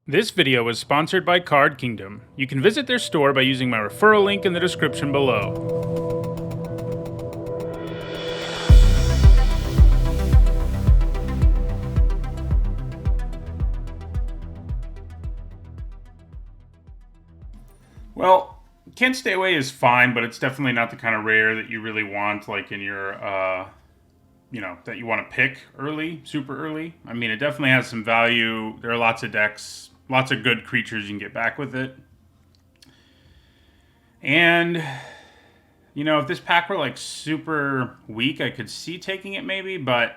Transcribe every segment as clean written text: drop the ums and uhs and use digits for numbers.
This video is sponsored by Card Kingdom. You can visit their store by using my referral link in the description below. Well, Can't Stay Away is fine, but it's definitely not the kind of rare that you really want, like in your, that you want to pick early, super early. I mean, it definitely has some value. There are lots of decks, lots of good creatures you can get back with it. And, if this pack were like super weak, I could see taking it maybe, but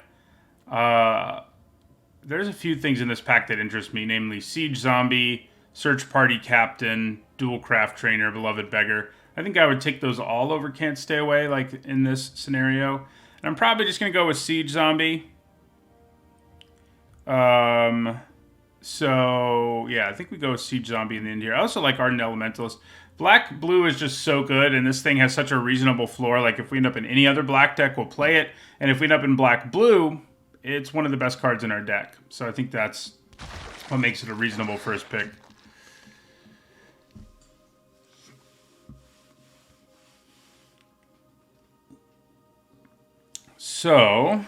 there's a few things in this pack that interest me, namely Siege Zombie, Search Party Captain, Dual Craft Trainer, Beloved Beggar. I think I would take those all over Can't Stay Away, like in this scenario. And I'm probably just going to go with Siege Zombie. So, yeah, I think we go with Siege Zombie in the end here. I also like Ardent Elementalist. Black Blue is just so good, and this thing has such a reasonable floor. Like, if we end up in any other black deck, we'll play it. And if we end up in Black Blue, it's one of the best cards in our deck. So I think that's what makes it a reasonable first pick. So,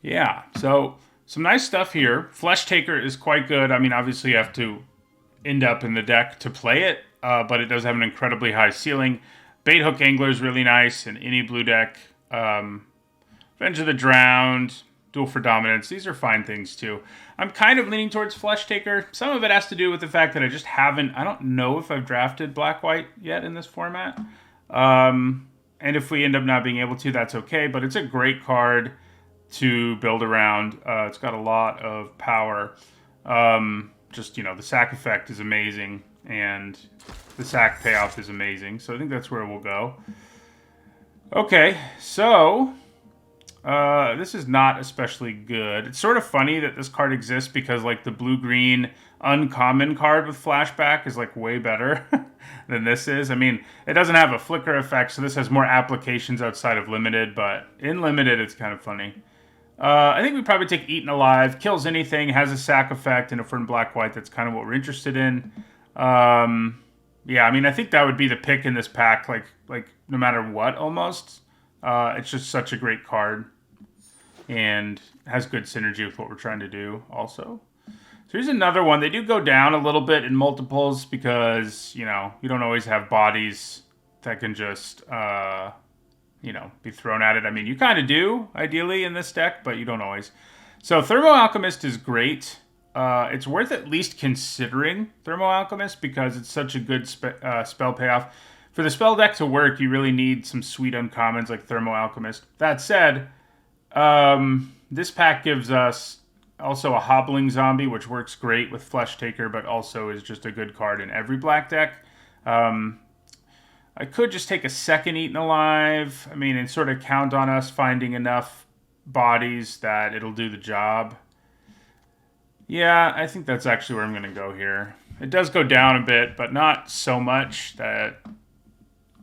yeah, so some nice stuff here. Flesh Taker is quite good. I mean, obviously you have to end up in the deck to play it, but it does have an incredibly high ceiling. Bait Hook Angler is really nice in any blue deck. Revenge of the Drowned, Duel for Dominance. These are fine things too. I'm kind of leaning towards Flesh Taker. Some of it has to do with the fact that I don't know if I've drafted Black-White yet in this format. And if we end up not being able to, that's okay. But it's a great card to build around. It's got a lot of power. The sack effect is amazing. And the sack payoff is amazing. So I think that's where we'll go. Okay, so this is not especially good. It's sort of funny that this card exists because like the blue-green uncommon card with flashback is like way better than this is. I mean, it doesn't have a flicker effect, so this has more applications outside of limited, but in limited it's kind of funny. I think we probably take Eaten Alive. Kills anything, has a sack effect, and if we're in black-white, that's kind of what we're interested in. Yeah, I mean, I think that would be the pick in this pack, like no matter what, almost. It's just such a great card, and has good synergy with what we're trying to do, also. So here's another one. They do go down a little bit in multiples because, you don't always have bodies that can just, be thrown at it. I mean, you kind of do, ideally, in this deck, but you don't always. So Thermo Alchemist is great. It's worth at least considering Thermo Alchemist because it's such a good spell payoff. For the spell deck to work, you really need some sweet uncommons like Thermo Alchemist. That said, this pack gives us also a Hobbling Zombie, which works great with Flesh Taker, but also is just a good card in every black deck. I could just take a second Eaten Alive, and sort of count on us finding enough bodies that it'll do the job. Yeah, I think that's actually where I'm going to go here. It does go down a bit, but not so much that...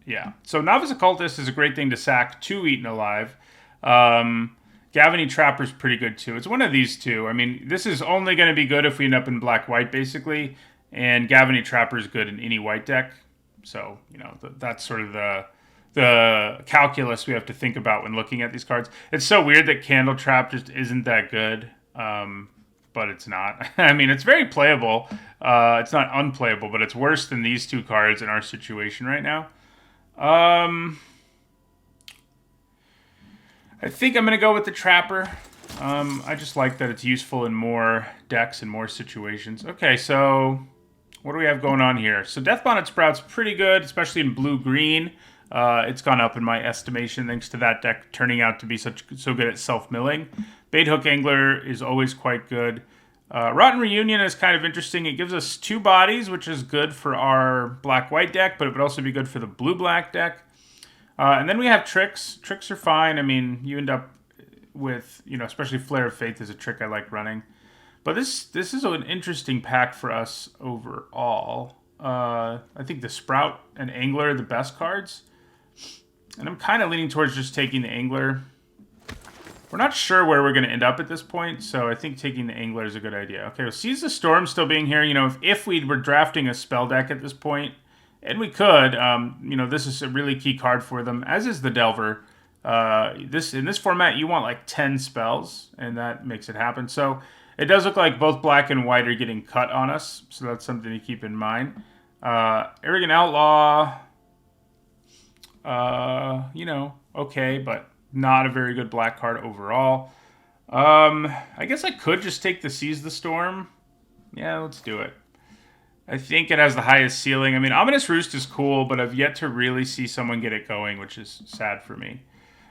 Yeah. So Novice Occultist is a great thing to sack to Eaten Alive. Gavany Trapper's pretty good too. It's one of these two. I mean, this is only going to be good if we end up in black-white, basically. And Gavany Trapper's good in any white deck. So, that's sort of the calculus we have to think about when looking at these cards. It's so weird that Candle Trap just isn't that good. But it's not. I mean, it's very playable. It's not unplayable, but it's worse than these two cards in our situation right now. I think I'm going to go with the Trapper. I just like that it's useful in more decks and more situations. Okay, so what do we have going on here? So Death Bonnet Sprout's pretty good, especially in blue-green. It's gone up in my estimation thanks to that deck turning out to be so good at self-milling. Bait Hook Angler is always quite good. Rotten Reunion is kind of interesting. It gives us two bodies, which is good for our black-white deck, but it would also be good for the blue-black deck. And then we have Tricks. Tricks are fine. I mean, you end up with, especially Flare of Faith is a trick I like running. But this is an interesting pack for us overall. I think the Sprout and Angler are the best cards. And I'm kind of leaning towards just taking the Angler. We're not sure where we're going to end up at this point, so I think taking the Angler is a good idea. Okay, well, Seize the Storm still being here. You know, if we were drafting a spell deck at this point, and we could, you know, this is a really key card for them, as is the Delver. In this format, you want like 10 spells, and that makes it happen. So it does look like both black and white are getting cut on us, so that's something to keep in mind. Arrogant Outlaw, you know, okay, but not a very good black card overall. I guess I could just take the Seize the Storm. Yeah, let's do it. I think it has the highest ceiling. I mean, Ominous Roost is cool, but I've yet to really see someone get it going, which is sad for me.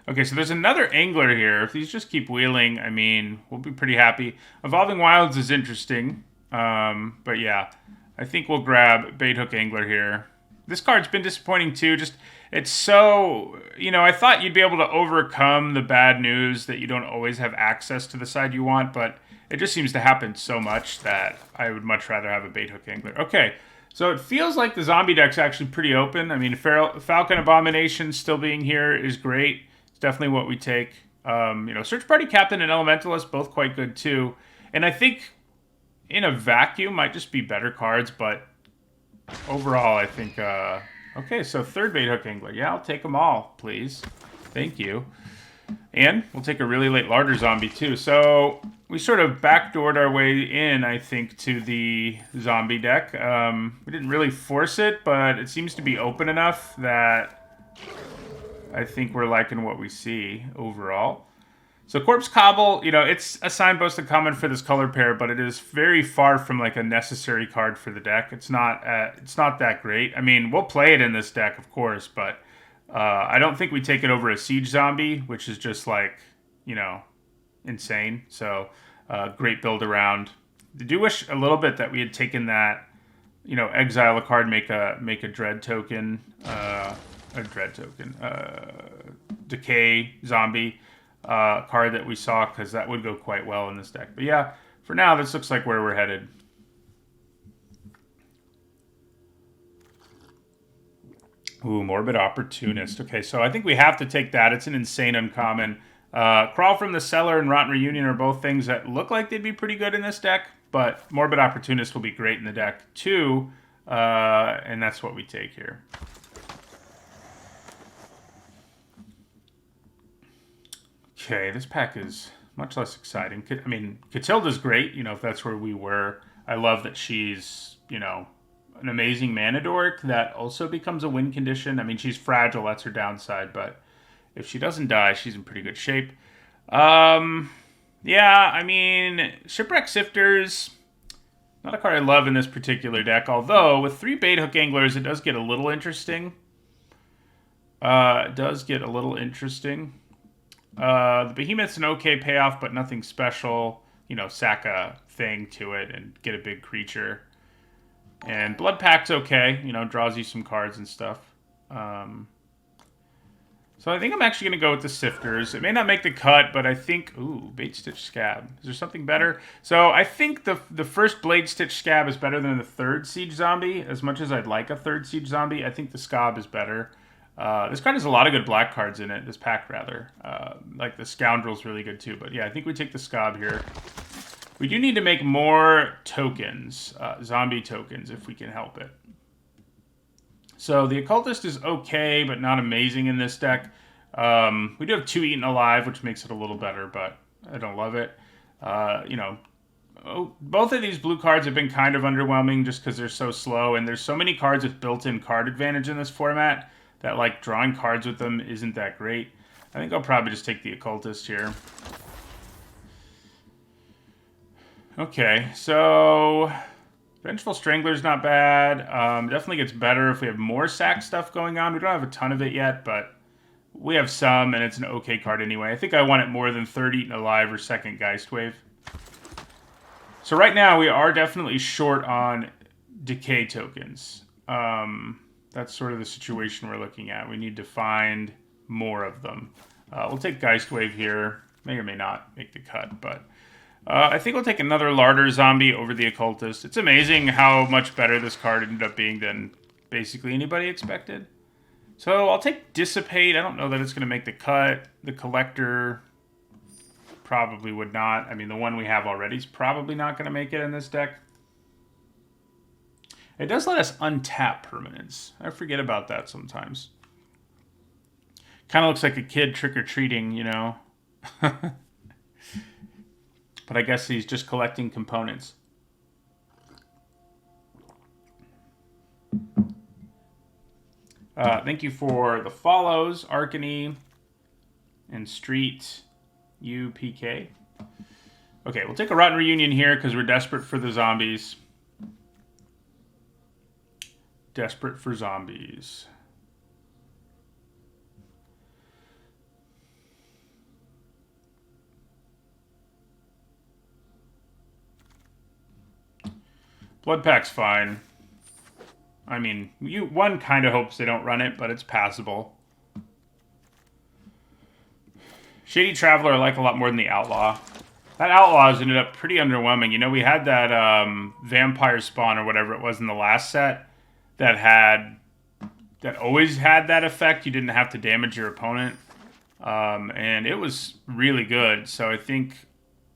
Okay, so there's another Angler here. If these just keep wheeling, I mean, we'll be pretty happy. Evolving Wilds is interesting, but yeah, I think we'll grab Bait Hook Angler here. This card's been disappointing too. Just, it's so, you know, I thought you'd be able to overcome the bad news that you don't always have access to the side you want, but it just seems to happen so much that I would much rather have a Bait Hook Angler. Okay, so it feels like the zombie deck's actually pretty open. I mean, Falcon Abomination still being here is great. It's definitely what we take. You know, Search Party Captain and Elementalist, both quite good too. And I think in a vacuum might just be better cards, but overall, I think, okay, so third Bait Hook Angler. Yeah, I'll take them all, please. Thank you. And we'll take a really late larger zombie, too. So we sort of backdoored our way in, I think, to the zombie deck. We didn't really force it, but it seems to be open enough that I think we're liking what we see overall. So Corpse Cobble, you know, it's a signpost and common for this color pair, but it is very far from like a necessary card for the deck. It's not that great. I mean, we'll play it in this deck, of course, but I don't think we take it over a Siege Zombie, which is just like, you know, insane. So great build around. I do wish a little bit that we had taken that, you know, exile a card, make a dread token, decay zombie. Card that we saw, because that would go quite well in this deck. But yeah, for now, this looks like where we're headed. Ooh, Morbid Opportunist. Okay, so I think we have to take that. It's an insane uncommon. Crawl from the Cellar and Rotten Reunion are both things that look like they'd be pretty good in this deck, but Morbid Opportunist will be great in the deck too, and that's what we take here. Okay, this pack is much less exciting. I mean, Catilda's great, you know, if that's where we were. I love that she's, you know, an amazing mana dork that also becomes a win condition. I mean, she's fragile, that's her downside, but if she doesn't die, she's in pretty good shape. Yeah, I mean, Shipwreck Sifters, not a card I love in this particular deck, although with 3 Bait Hook Anglers, it does get a little interesting. The Behemoth's an okay payoff, but nothing special. You know, sack a thing to it and get a big creature. And Blood Pact's okay. You know, draws you some cards and stuff. So I think I'm actually going to go with the Sifters. It may not make the cut, but I think... Ooh, Bait Stitch Scab. Is there something better? So I think the first Blade Stitch Scab is better than the third Siege Zombie. As much as I'd like a third Siege Zombie, I think the Scab is better. This card has a lot of good black cards in it. This pack, rather. Like the Scoundrel's really good, too. But yeah, I think we take the Scab here. We do need to make more tokens. Zombie tokens, if we can help it. So the Occultist is okay, but not amazing in this deck. We do have 2 Eaten Alive, which makes it a little better, but I don't love it. You know, both of these blue cards have been kind of underwhelming just because they're so slow, and there's so many cards with built-in card advantage in this format that, like, drawing cards with them isn't that great. I think I'll probably just take the Occultist here. Okay, so Vengeful Strangler's not bad. Definitely gets better if we have more sack stuff going on. We don't have a ton of it yet, but we have some, and it's an okay card anyway. I think I want it more than third Eaten Alive or second Geist Wave. So right now, we are definitely short on decay tokens. That's sort of the situation we're looking at. We need to find more of them. We'll take Geist Wave here. May or may not make the cut, but I think we'll take another Larder Zombie over the Occultist. It's amazing how much better this card ended up being than basically anybody expected. So I'll take Dissipate. I don't know that it's going to make the cut. The Collector. probably would not. I mean, the one we have already is probably not going to make it in this deck. It does let us untap permanents. I forget about that sometimes. Kind of looks like a kid trick-or-treating, you know. But I guess he's just collecting components. Thank you for the follows, Arkany and Street UPK. Okay, we'll take a Rotten Reunion here because we're desperate for the zombies. Desperate for zombies. Blood Pack's fine. I mean, one kind of hopes they don't run it, but it's passable. Shady Traveler I like a lot more than the Outlaw. That Outlaw has ended up pretty underwhelming. You know, we had that Vampire Spawn or whatever it was in the last set that always had that effect. You didn't have to damage your opponent. And it was really good. So I think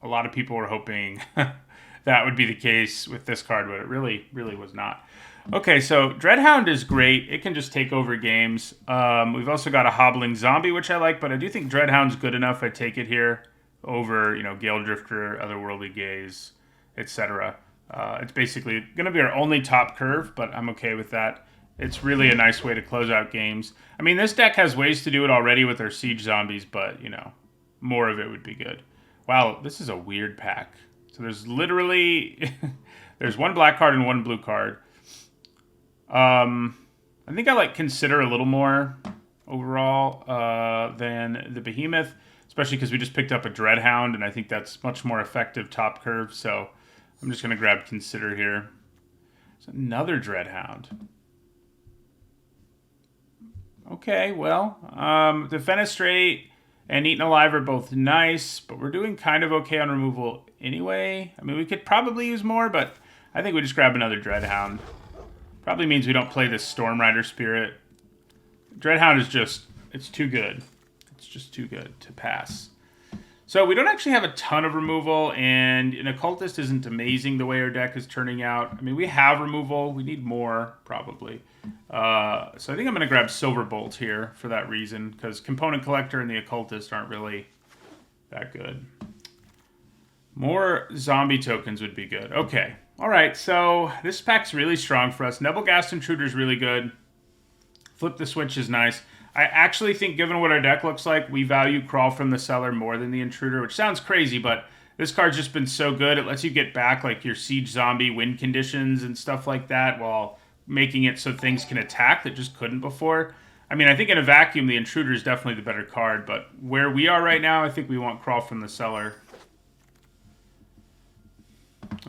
a lot of people were hoping that would be the case with this card, but it really, really was not. Okay, so Dreadhound is great. It can just take over games. We've also got a Hobbling Zombie, which I like, but I do think Dreadhound's good enough. I take it here over, you know, Gale Drifter, Otherworldly Gaze, etc. It's basically going to be our only top curve, but I'm okay with that. It's really a nice way to close out games. I mean, this deck has ways to do it already with our Siege Zombies, but, you know, more of it would be good. Wow, this is a weird pack. So there's literally... there's one black card and one blue card. I think I like Consider a little more overall than the Behemoth, especially because we just picked up a Dreadhound, and I think that's much more effective top curve, so I'm just going to grab Consider here. There's another Dreadhound. Okay, well, Defenestrate and Eaten Alive are both nice, but we're doing kind of okay on removal anyway. I mean, we could probably use more, but I think we just grab another Dreadhound. Probably means we don't play this Storm Rider Spirit. Dreadhound is just, it's too good. It's just too good to pass. So we don't actually have a ton of removal, and an Occultist isn't amazing the way our deck is turning out. I mean, we have removal. We need more, probably. So I think I'm going to grab Silverbolt here for that reason, because Component Collector and the Occultist aren't really that good. More zombie tokens would be good. Okay. All right, so this pack's really strong for us. Nebelgast Intruder is really good. Flip the Switch is nice. I actually think, given what our deck looks like, we value Crawl from the Cellar more than the Intruder, which sounds crazy, but this card's just been so good. It lets you get back like your Siege Zombie win conditions and stuff like that while making it so things can attack that just couldn't before. I mean, I think in a vacuum, the Intruder is definitely the better card, but where we are right now, I think we want Crawl from the Cellar.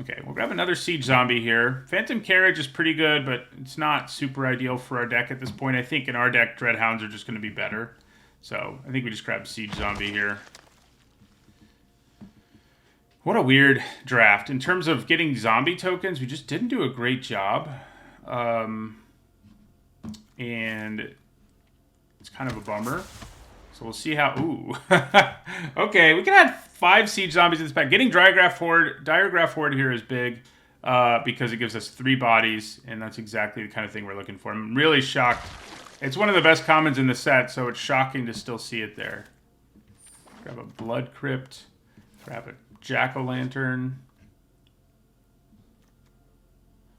Okay, we'll grab another Siege Zombie here. Phantom Carriage is pretty good, but it's not super ideal for our deck at this point. I think in our deck, Dreadhounds are just going to be better. So I think we just grab Siege Zombie here. What a weird draft. In terms of getting zombie tokens, we just didn't do a great job. And it's kind of a bummer. So we'll see how... Ooh. Okay, we can add 5 Siege Zombies in this pack. Getting Diregraph Horde here is big because it gives us 3 bodies, and that's exactly the kind of thing we're looking for. I'm really shocked. It's one of the best commons in the set, so it's shocking to still see it there. Grab a Blood Crypt. Grab a Jack-o'-lantern.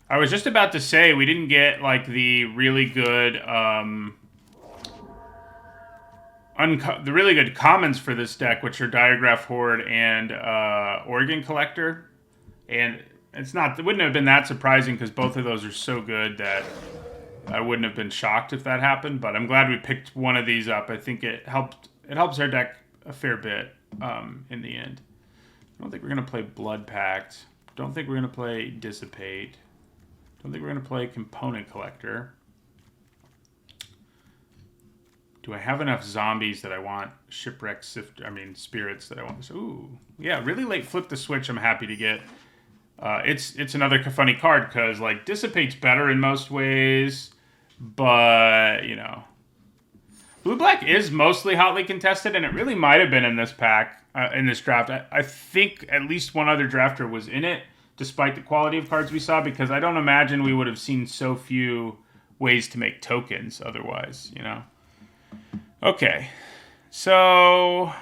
I was just about to say we didn't get like the really good... the really good commons for this deck, which are Diregraph Horde and Organ Collector. And it wouldn't have been that surprising because both of those are so good that I wouldn't have been shocked if that happened. But I'm glad we picked one of these up. I think it helps our deck a fair bit in the end. I don't think we're going to play Blood Pact. Don't think we're going to play Dissipate. Don't think we're going to play Component Collector. Do I have enough zombies that I want Shipwreck Spirits that I want? Ooh, yeah, really late Flip the Switch I'm happy to get. It's another funny card because, like, Dissipate's better in most ways, but, you know. Blue-Black is mostly hotly contested, and it really might have been in this pack. in this draft. I think at least one other drafter was in it, despite the quality of cards we saw, because I don't imagine we would have seen so few ways to make tokens otherwise, you know? Okay, so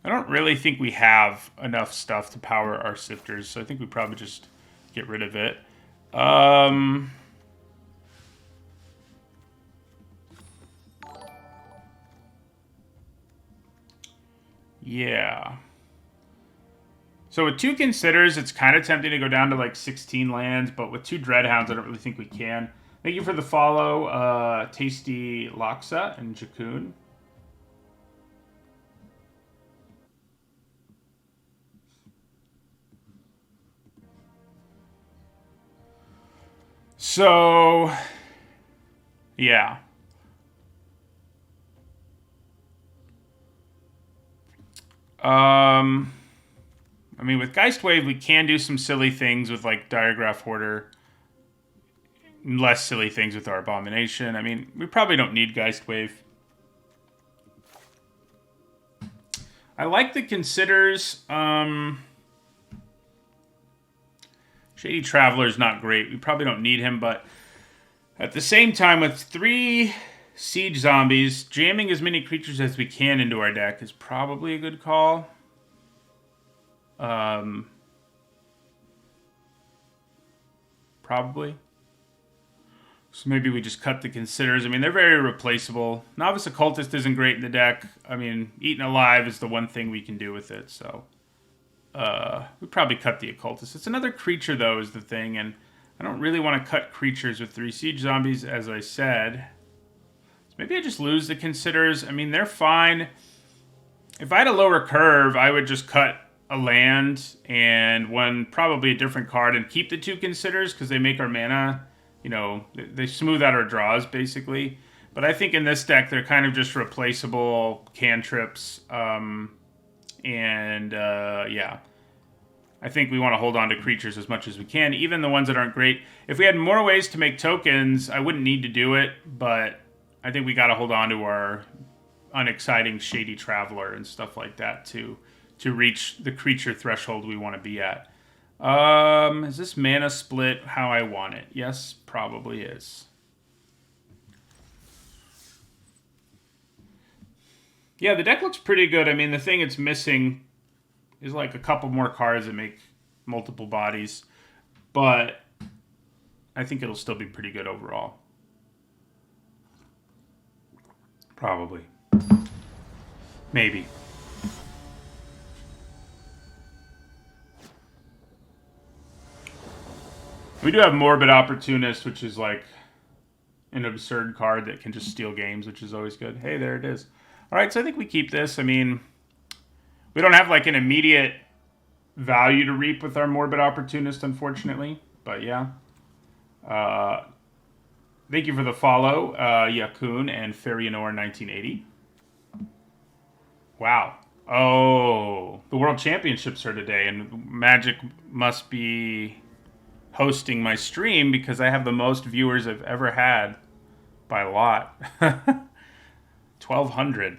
I don't really think we have enough stuff to power our sifters, so I think we probably just get rid of it. Yeah. So with 2 considers, it's kind of tempting to go down to like 16 lands, but with 2 Dreadhounds, I don't really think we can. Thank you for the follow, Tasty Laksa and Jakun. So, yeah. I mean, with Geistwave, we can do some silly things with, like, Diagraph Hoarder. Less silly things with our Abomination. I mean, we probably don't need Geistwave. I like the Considers. Shady Traveler's not great. We probably don't need him, but at the same time, with 3 Siege Zombies, jamming as many creatures as we can into our deck is probably a good call. Probably. So maybe we just cut the Considers. I mean, they're very replaceable. Novice Occultist isn't great in the deck. I mean, Eaten Alive is the one thing we can do with it, so we probably cut the Occultist. It's another creature, though, is the thing, and I don't really want to cut creatures with 3 Siege Zombies, as I said. So maybe I just lose the Considers. I mean, they're fine. If I had a lower curve, I would just cut a land and probably a different card and keep the 2 Considers because they make our mana, you know, they smooth out our draws, basically. But I think in this deck, they're kind of just replaceable cantrips. Yeah. I think we want to hold on to creatures as much as we can, even the ones that aren't great. If we had more ways to make tokens, I wouldn't need to do it, but I think we got to hold on to our unexciting Shady Traveler and stuff like that to reach the creature threshold we want to be at. Is this mana split how I want it? Yes, probably is. Yeah, the deck looks pretty good. I mean, the thing it's missing is like a couple more cards that make multiple bodies. But I think it'll still be pretty good overall. Probably. Maybe. We do have Morbid Opportunist, which is like an absurd card that can just steal games, which is always good. Hey, there it is. All right, so I think we keep this. I mean, we don't have like an immediate value to reap with our Morbid Opportunist, unfortunately. But yeah. Thank you for the follow, Yakun and Ferianor 1980. Wow. Oh, the World Championships are today, and Magic must be hosting my stream because I have the most viewers I've ever had by a lot. 1,200.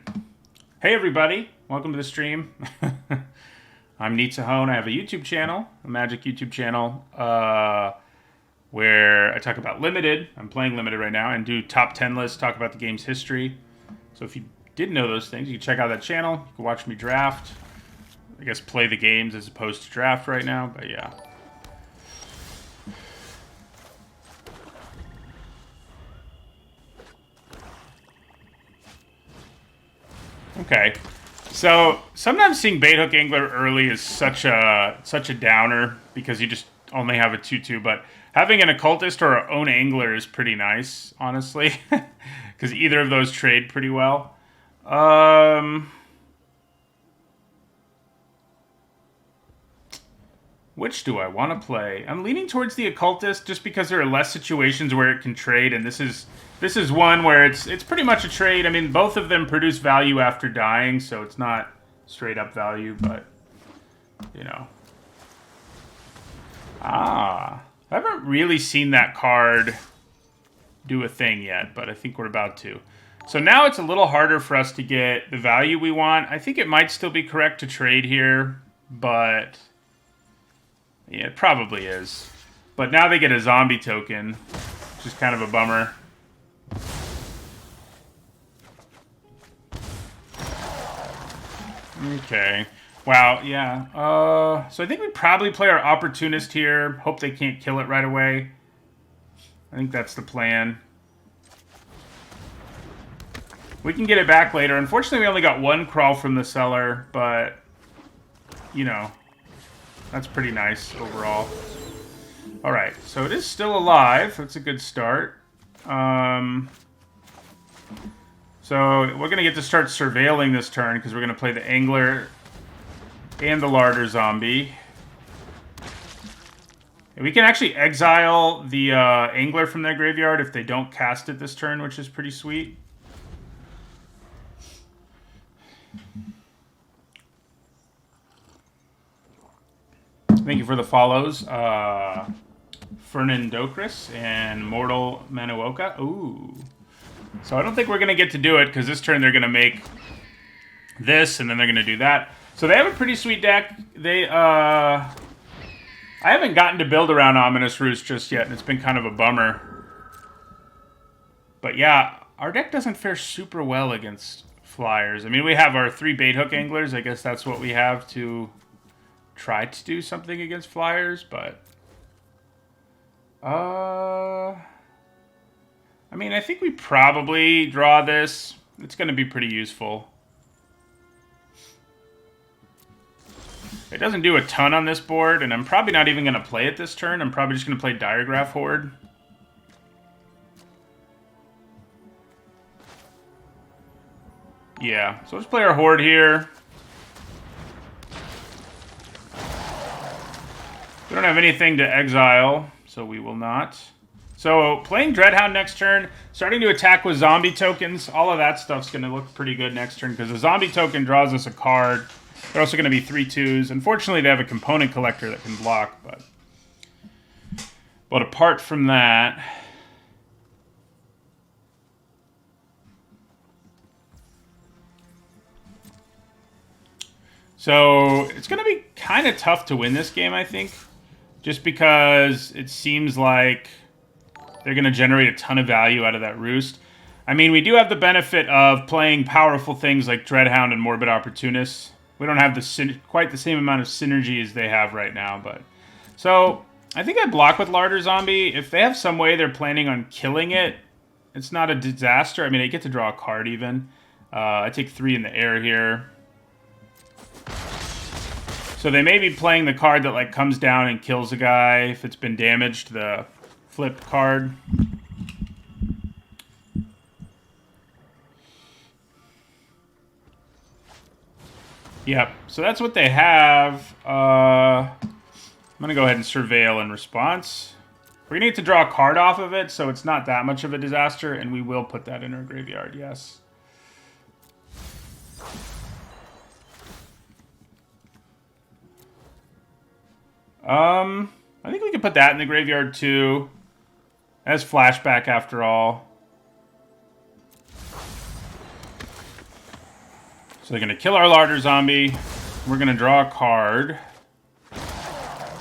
Hey, everybody. Welcome to the stream. I'm Nietzahone. I have a YouTube channel, a Magic YouTube channel, where I talk about Limited. I'm playing Limited right now and do top 10 lists, talk about the game's history. So if you didn't know those things, you can check out that channel. You can watch me draft. I guess play the games as opposed to draft right now, but yeah. Okay, so sometimes seeing Baithook Angler early is such a downer because you just only have a 2/2, but having an Occultist or our own Angler is pretty nice, honestly, because either of those trade pretty well. Which do I want to play? I'm leaning towards the Occultist just because there are less situations where it can trade, and this is one where it's pretty much a trade. I mean, both of them produce value after dying, so it's not straight up value, but you know. I haven't really seen that card do a thing yet, but I think we're about to. So now it's a little harder for us to get the value we want. I think it might still be correct to trade here, but yeah, it probably is. But now they get a zombie token, which is kind of a bummer. Okay. Wow, yeah. So I think we probably play our opportunist here. Hope they can't kill it right away. I think that's the plan. We can get it back later. Unfortunately, we only got one crawl from the cellar, but, you know, that's pretty nice overall. All right, so it is still alive. That's a good start. So we're going to get to start surveilling this turn because we're going to play the angler and the larder zombie. And we can actually exile the angler from their graveyard if they don't cast it this turn, which is pretty sweet. Thank you for the follows. Fernandocris and Mortal Manuoka. Ooh. So I don't think we're going to get to do it because this turn they're going to make this and then they're going to do that. So they have a pretty sweet deck. They, I haven't gotten to build around Ominous Roost just yet, and it's been kind of a bummer. But yeah, our deck doesn't fare super well against flyers. I mean, we have our 3 bait hook anglers. I guess that's what we have to try to do something against flyers, but I mean, I think we probably draw this. It's going to be pretty useful. It doesn't do a ton on this board, and I'm probably not even going to play it this turn. I'm probably just going to play Diregraph Horde. Yeah, so let's play our Horde here. We don't have anything to exile, so we will not. So playing Dreadhound next turn, starting to attack with zombie tokens, all of that stuff's going to look pretty good next turn because the zombie token draws us a card. They're also going to be 3/2s. Unfortunately, they have a component collector that can block, but apart from that, so it's going to be kind of tough to win this game, I think, just because it seems like they're going to generate a ton of value out of that Roost. I mean, we do have the benefit of playing powerful things like Dreadhound and Morbid Opportunist. We don't have quite the same amount of synergy as they have right now, but... So, I think I block with Larder Zombie. If they have some way they're planning on killing it, it's not a disaster. I mean, I get to draw a card even. I take 3 in the air here. So they may be playing the card that like comes down and kills a guy if it's been damaged, the flip card. Yep, so that's what they have. I'm going to go ahead and surveil in response. We're going to get to draw a card off of it, so it's not that much of a disaster, and we will put that in our graveyard, yes. I think we can put that in the graveyard too. As flashback after all. So they're going to kill our Larder Zombie. We're going to draw a card.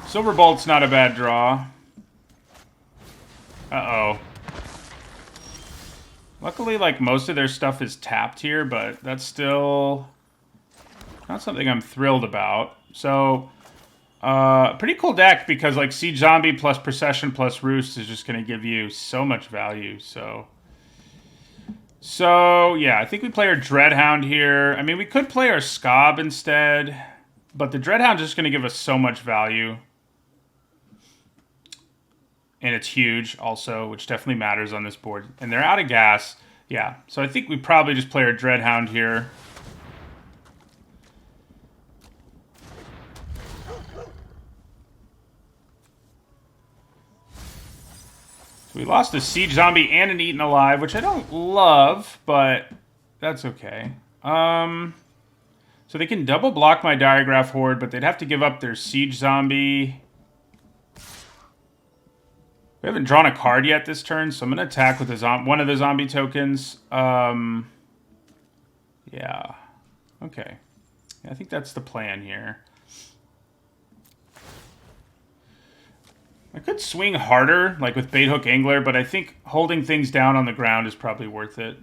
Silverbolt's not a bad draw. Uh-oh. Luckily, like, most of their stuff is tapped here, but that's still not something I'm thrilled about. So, pretty cool deck because, like, Siege Zombie plus Procession plus Roost is just going to give you so much value, so... yeah, I think we play our Dreadhound here. I mean, we could play our Scob instead, but the Dreadhound's just going to give us so much value. And it's huge also, which definitely matters on this board. And they're out of gas. Yeah, so I think we probably just play our Dreadhound here. So we lost a Siege Zombie and an Eaten Alive, which I don't love, but that's okay. So they can double block my Diregraph Horde, but they'd have to give up their Siege Zombie. We haven't drawn a card yet this turn, so I'm going to attack with one of the zombie tokens. Yeah. Okay. I think that's the plan here. I could swing harder, like with Bait Hook Angler, but I think holding things down on the ground is probably worth it.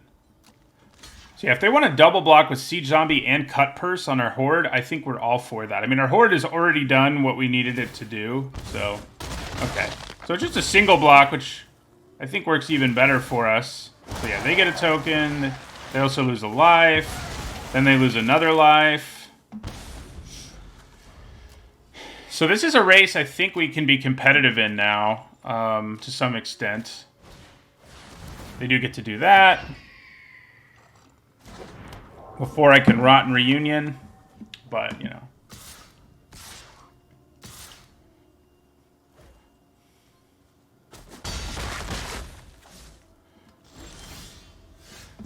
So yeah, if they want to double block with Siege Zombie and Cut Purse on our Horde, I think we're all for that. I mean, our Horde has already done what we needed it to do, so... Okay. So just a single block, which I think works even better for us. So yeah, they get a token. They also lose a life. Then they lose another life. So this is a race I think we can be competitive in now, to some extent. They do get to do that. Before I can rot in Reunion. But, you know.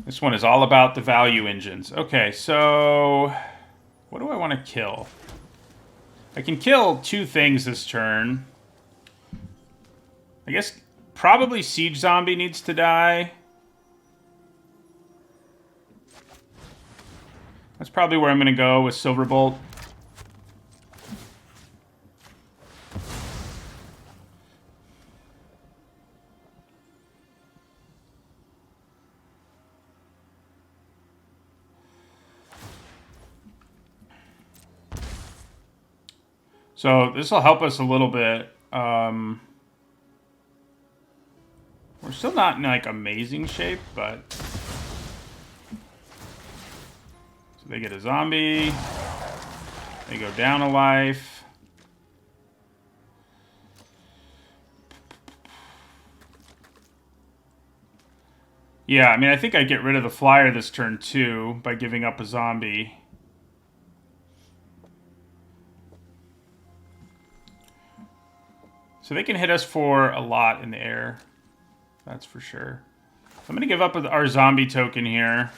This one is all about the value engines. Okay, so... What do I want to kill? I can kill two things this turn. I guess probably Siege Zombie needs to die. That's probably where I'm going to go with Silverbolt. So this will help us a little bit. We're still not in like amazing shape, but so they get a zombie. They go down a life. Yeah, I mean, I think I get rid of the flyer this turn too by giving up a zombie. So they can hit us for a lot in the air. That's for sure. So I'm going to give up our zombie token here.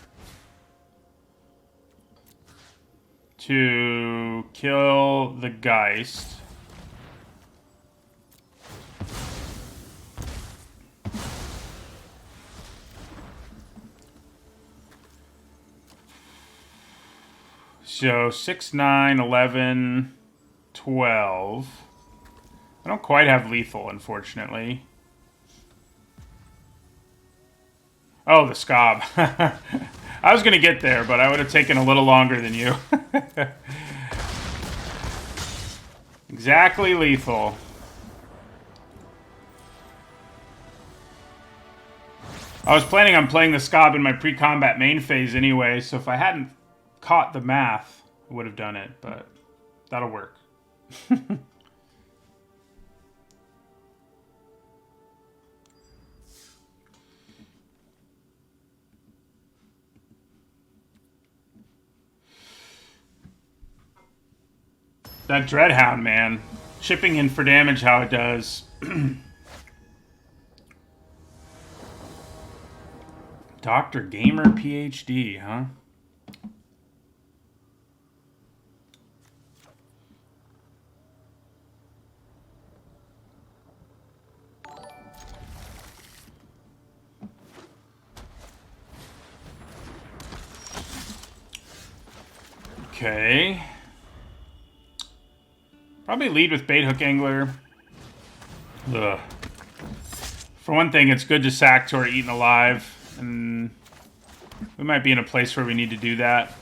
To kill the Geist. So 6, 9, 11, 12. I don't quite have lethal, unfortunately. Oh, the Scob. I was going to get there, but I would have taken a little longer than you. Exactly lethal. I was planning on playing the Scob in my pre-combat main phase anyway, so if I hadn't caught the math, I would have done it, but that'll work. That Dreadhound, man. Chipping in for damage how it does. Dr. Gamer PhD, huh? Okay. Probably lead with Bait Hook Angler. Ugh. For one thing, it's good to sack to our Eaten Alive. And we might be in a place where we need to do that.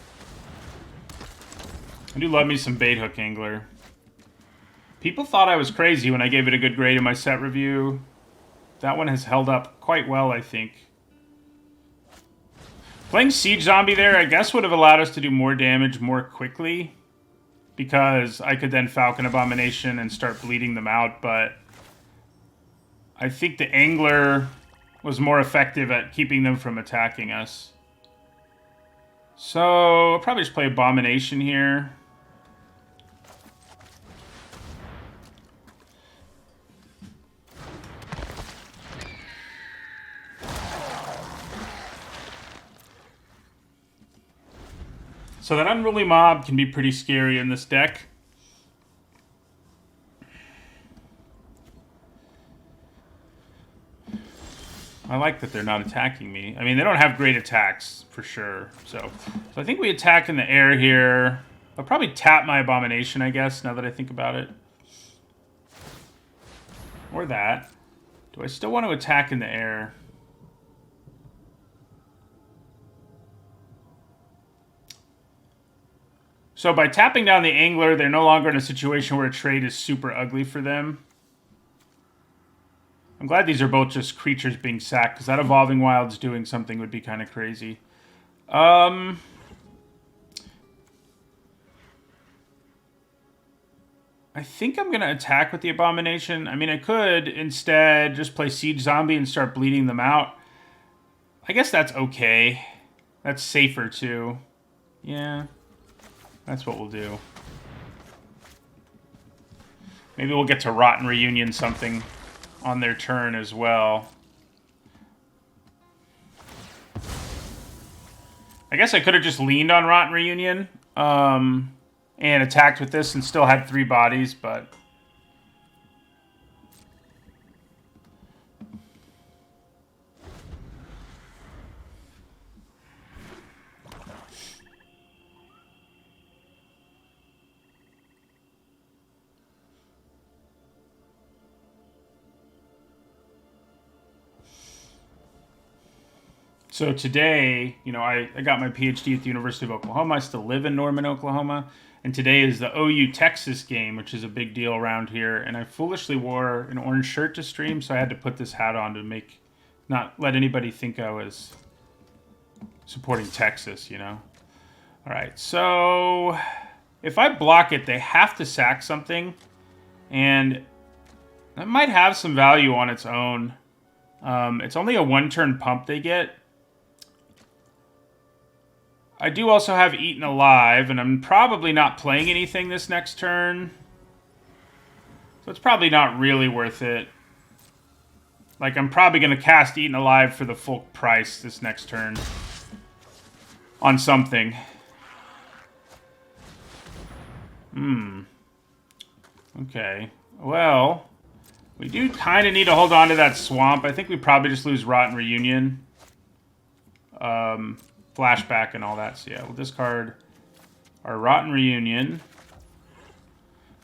I do love me some Bait Hook Angler. People thought I was crazy when I gave it a good grade in my set review. That one has held up quite well, I think. Playing Siege Zombie there, I guess, would have allowed us to do more damage more quickly. Because I could then Falcon Abomination and start bleeding them out, but I think the Angler was more effective at keeping them from attacking us. So, I'll probably just play Abomination here. So that Unruly Mob can be pretty scary in this deck. I like that they're not attacking me. I mean, they don't have great attacks, for sure. So I think we attack in the air here. I'll probably tap my Abomination, I guess, now that I think about it. Or that. Do I still want to attack in the air? So by tapping down the Angler, they're no longer in a situation where a trade is super ugly for them. I'm glad these are both just creatures being sacked, because that Evolving Wilds doing something would be kind of crazy. I think I'm going to attack with the Abomination. I mean, I could instead just play Siege Zombie and start bleeding them out. I guess that's okay. That's safer, too. Yeah. That's what we'll do. Maybe we'll get to Rotten Reunion something on their turn as well. I guess I could have just leaned on Rotten Reunion and attacked with this and still had 3 bodies, but... So today, you know, I got my PhD at the University of Oklahoma. I still live in Norman, Oklahoma. And today is the OU Texas game, which is a big deal around here. And I foolishly wore an orange shirt to stream, so I had to put this hat on to not let anybody think I was supporting Texas, you know. All right, so if I block it, they have to sack something. And that might have some value on its own. It's only a 1-turn pump they get. I do also have Eaten Alive, and I'm probably not playing anything this next turn. So it's probably not really worth it. Like, I'm probably going to cast Eaten Alive for the full price this next turn. On something. Okay. Well, we do kind of need to hold on to that swamp. I think we probably just lose Rotten Reunion. Flashback and all that. So yeah, we'll discard our Rotten Reunion.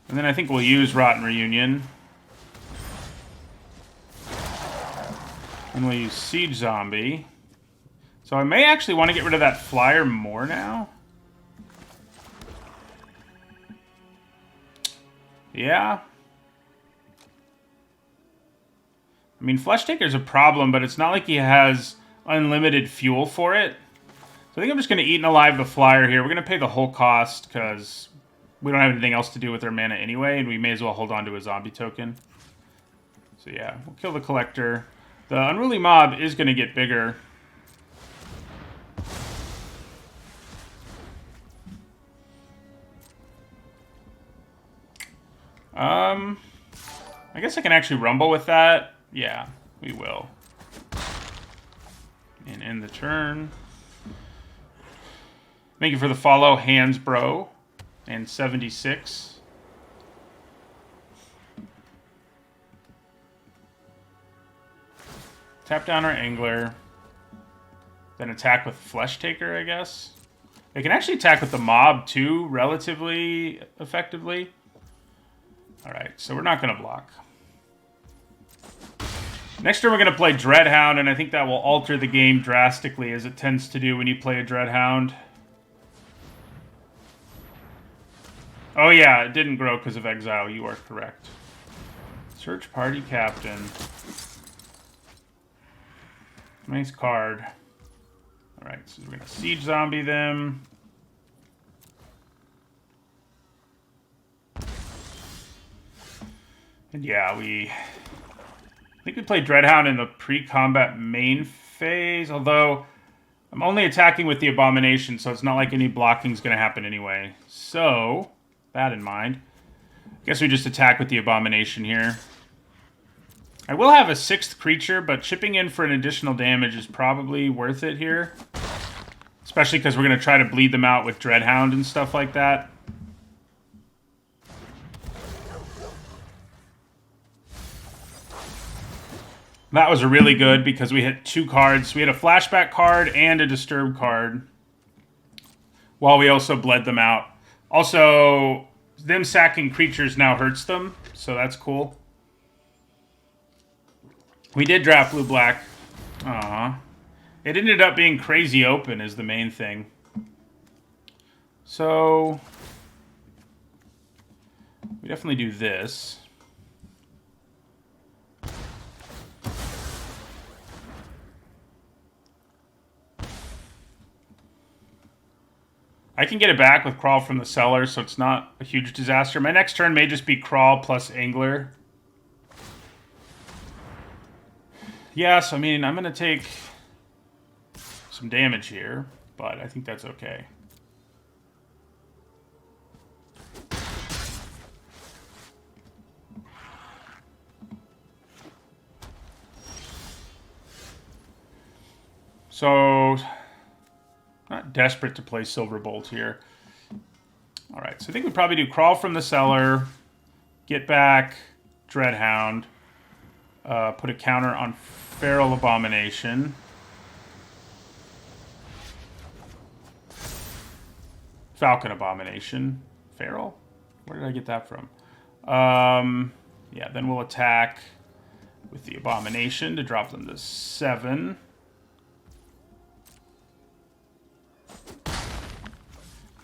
And then I think we'll use Rotten Reunion. And we'll use Siege Zombie. So I may actually want to get rid of that flyer more now. Yeah. I mean, Flesh Taker's a problem, but it's not like he has unlimited fuel for it. So I think I'm just going to Eaten Alive the flyer here. We're going to pay the whole cost because we don't have anything else to do with our mana anyway, and we may as well hold on to a zombie token. So yeah, we'll kill the Collector. The Unruly Mob is going to get bigger. I guess I can actually Rumble with that. Yeah, we will. And end the turn. Thank you for the follow, Hands Bro, and 76. Tap down our Angler. Then attack with Flesh Taker, I guess. They can actually attack with the Mob, too, relatively effectively. Alright, so we're not going to block. Next turn we're going to play Dreadhound, and I think that will alter the game drastically, as it tends to do when you play a Dreadhound. Oh yeah, it didn't grow because of exile. You are correct. Search Party Captain. Nice card. Alright, so we're going to Siege Zombie them. And yeah, I think we played Dreadhound in the pre-combat main phase, although I'm only attacking with the Abomination, so it's not like any blocking is going to happen anyway. So, that in mind, I guess we just attack with the Abomination here. I will have a 6th creature, but chipping in for an additional damage is probably worth it here. Especially because we're going to try to bleed them out with Dreadhound and stuff like that. That was really good because we hit 2 cards. We had a flashback card and a disturb card, while we also bled them out. Also, them sacking creatures now hurts them, so that's cool. We did draft blue-black. Aww. It ended up being crazy open is the main thing. So, we definitely do this. I can get it back with Crawl from the Cellar, so it's not a huge disaster. My next turn may just be Crawl plus Angler. Yes, I mean, I'm going to take some damage here, but I think that's okay. So, not desperate to play Silverbolt here. All right, so I think we probably do Crawl from the Cellar, get back Dreadhound, put a counter on Feral Abomination. Falcon Abomination. Feral? Where did I get that from? Yeah, then we'll attack with the Abomination to drop them to 7.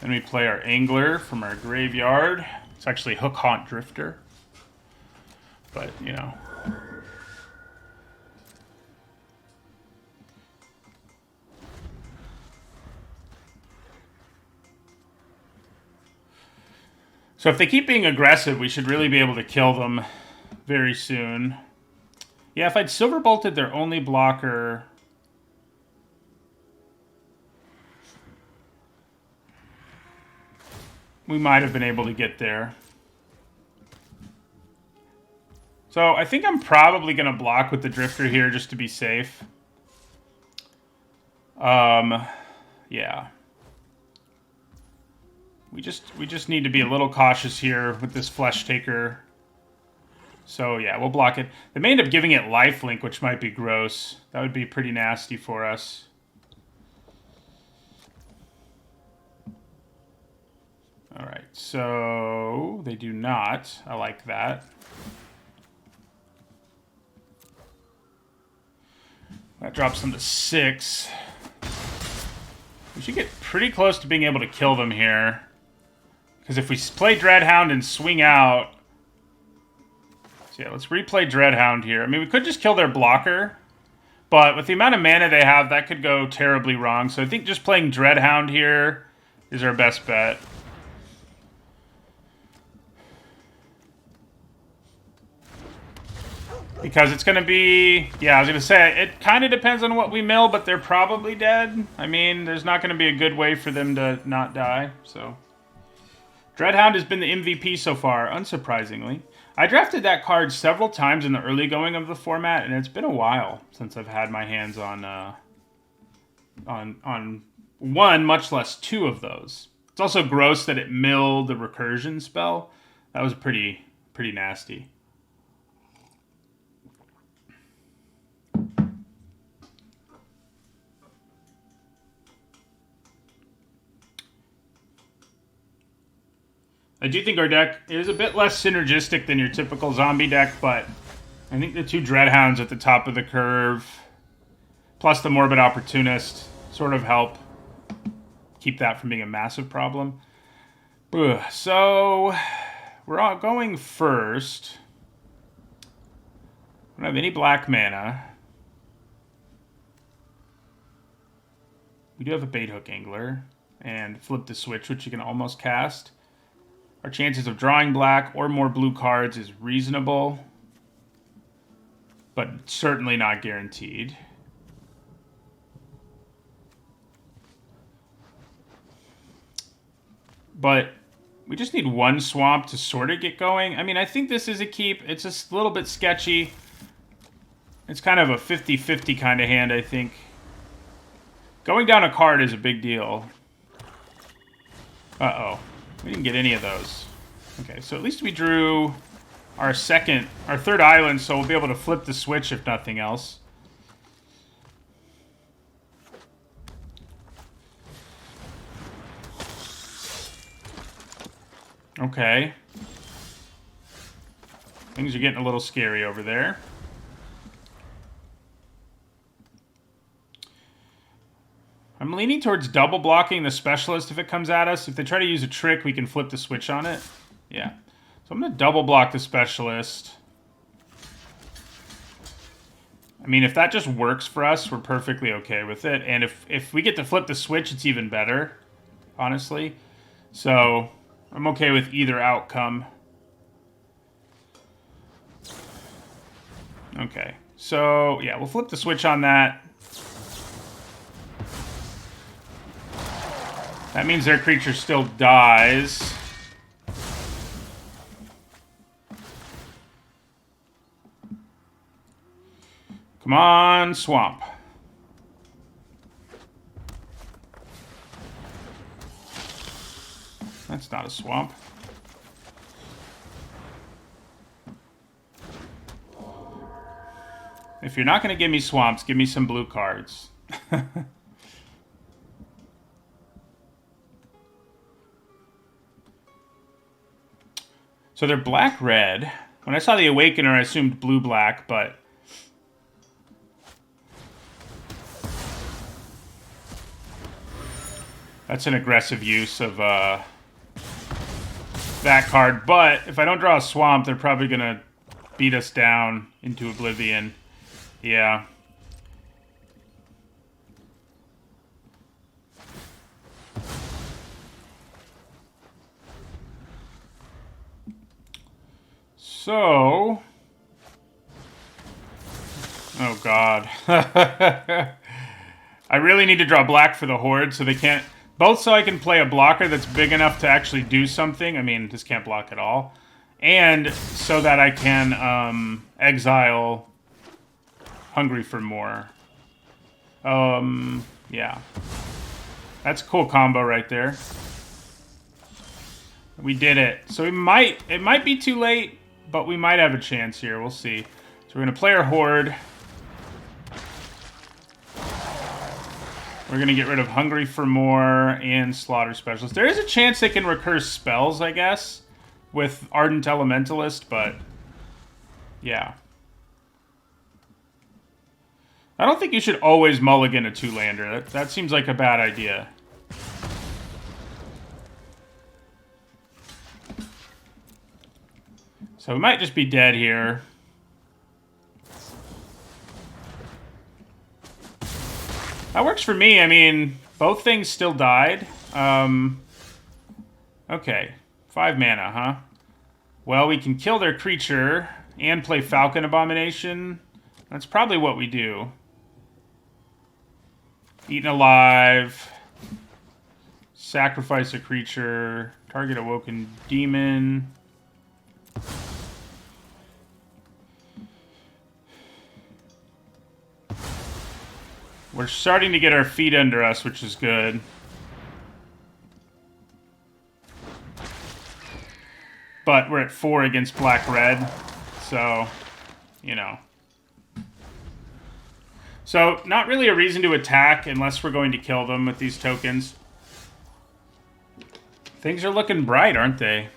Then we play our Angler from our graveyard. It's actually Hook Haunt Drifter. But, you know. So if they keep being aggressive, we should really be able to kill them very soon. Yeah, if I'd Silver Bolted their only blocker... we might have been able to get there. So I think I'm probably going to block with the Drifter here just to be safe. Yeah. We just need to be a little cautious here with this Flesh Taker. So yeah, we'll block it. They may end up giving it lifelink, which might be gross. That would be pretty nasty for us. All right, so they do not. I like that. That drops them to 6. We should get pretty close to being able to kill them here. Because if we play Dreadhound and swing out... So yeah, let's replay Dreadhound here. I mean, we could just kill their blocker. But with the amount of mana they have, that could go terribly wrong. So I think just playing Dreadhound here is our best bet. Because it's going to be... Yeah, I was going to say, it kind of depends on what we mill, but they're probably dead. I mean, there's not going to be a good way for them to not die, so... Dreadhound has been the MVP so far, unsurprisingly. I drafted that card several times in the early going of the format, and it's been a while since I've had my hands on one, much less 2 of those. It's also gross that it milled the recursion spell. That was pretty nasty. I do think our deck is a bit less synergistic than your typical zombie deck, but I think the 2 Dreadhounds at the top of the curve, plus the Morbid Opportunist, sort of help keep that from being a massive problem. Ugh. So, we're all going first. We don't have any black mana. We do have a Bait Hook Angler, and Flip the Switch, which you can almost cast. Our chances of drawing black or more blue cards is reasonable, but certainly not guaranteed. But we just need 1 swamp to sort of get going. I mean, I think this is a keep. It's a little bit sketchy. It's kind of a 50-50 kind of hand, I think. Going down a card is a big deal. Uh-oh. We didn't get any of those. Okay, so at least we drew our third island, so we'll be able to flip the switch if nothing else. Okay. Things are getting a little scary over there. I'm leaning towards double blocking the specialist if it comes at us. If they try to use a trick, we can flip the switch on it. Yeah. So I'm going to double block the specialist. I mean, if that just works for us, we're perfectly okay with it. And if we get to flip the switch, it's even better, honestly. So I'm okay with either outcome. Okay. So, yeah, we'll flip the switch on that. That means their creature still dies. Come on, swamp. That's not a swamp. If you're not going to give me swamps, give me some blue cards. So they're black-red. When I saw the Awakener, I assumed blue-black, but... that's an aggressive use of that card. But if I don't draw a swamp, they're probably going to beat us down into oblivion. Yeah. So... oh, God. I really need to draw black for the Horde, so they can't... both so I can play a blocker that's big enough to actually do something. I mean, this can't block at all. And so that I can exile Hungry for More. Yeah. That's a cool combo right there. We did it. So it might be too late, but we might have a chance here. We'll see. So we're going to play our Horde. We're going to get rid of Hungry for More and Slaughter Specialist. There is a chance they can recurse spells, I guess, with Ardent Elementalist, but yeah. I don't think you should always mulligan a two-lander. That seems like a bad idea. So we might just be dead here. That works for me. I mean, both things still died. Okay. 5 mana, huh? Well, we can kill their creature and play Falcon Abomination. That's probably what we do. Eaten Alive. Sacrifice a creature. Target Awoken Demon. We're starting to get our feet under us, which is good. But we're at 4 against black-red, so, you know. So, not really a reason to attack unless we're going to kill them with these tokens. Things are looking bright, aren't they?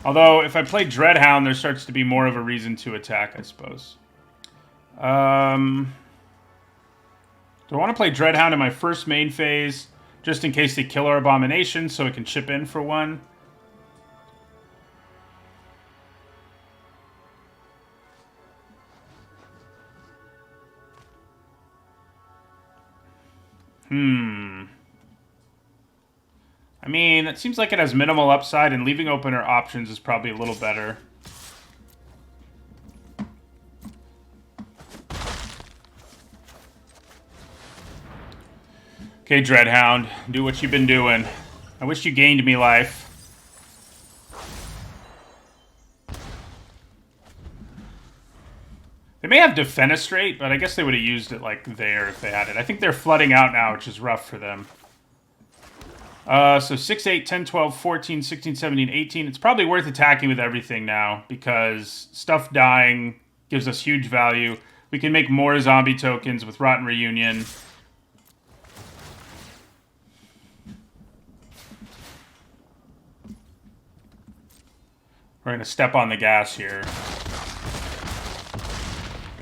Although, if I play Dreadhound, there starts to be more of a reason to attack, I suppose. Do I want to play Dreadhound in my first main phase, just in case they kill our Abomination, so it can chip in for one? I mean, it seems like it has minimal upside, and leaving open our options is probably a little better. Okay, Dreadhound, do what you've been doing. I wish you gained me life. They may have Defenestrate, but I guess they would have used it, like, there if they had it. I think they're flooding out now, which is rough for them. So 6, 8, 10, 12, 14, 16, 17, 18. It's probably worth attacking with everything now because stuff dying gives us huge value. We can make more zombie tokens with Rotten Reunion. We're going to step on the gas here.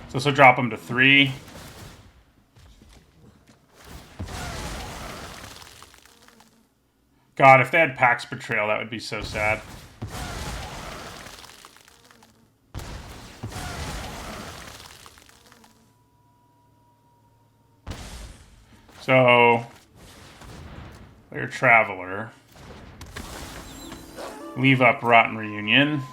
So this will drop them to 3. God, if they had Pax Betrayal, that would be so sad. So, player Traveler. Leave up Rotten Reunion.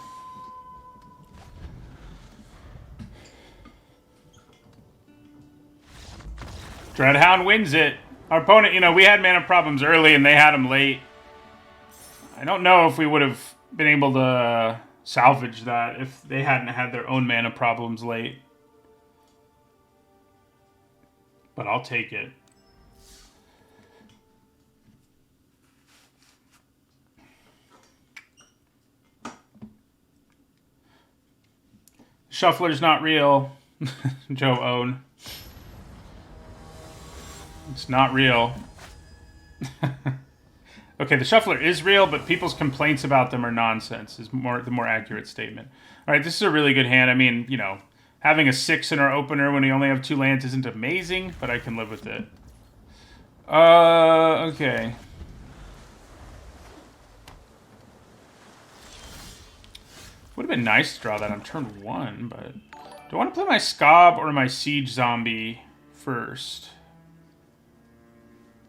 Dreadhound wins it. Our opponent, you know, we had mana problems early and they had them late. I don't know if we would have been able to salvage that if they hadn't had their own mana problems late. But I'll take it. Shuffler's not real. Joe Own. It's not real. Okay, the Shuffler is real, but people's complaints about them are nonsense, is the more accurate statement. All right, this is a really good hand. I mean, you know, having a 6 in our opener when we only have 2 lands isn't amazing, but I can live with it. Okay. Would have been nice to draw that on turn 1, but do I want to play my Scob or my Siege Zombie first?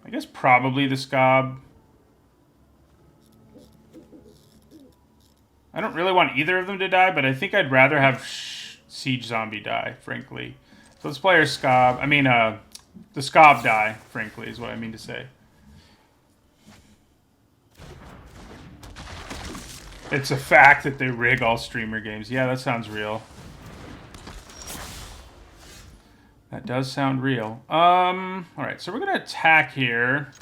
I guess probably the Scob. I don't really want either of them to die, but I think I'd rather have Siege Zombie die, frankly. So let's play our Scob. I mean, the Scob die, frankly, is what I mean to say. It's a fact that they rig all streamer games. Yeah, that sounds real. That does sound real. Alright, so we're going to attack here.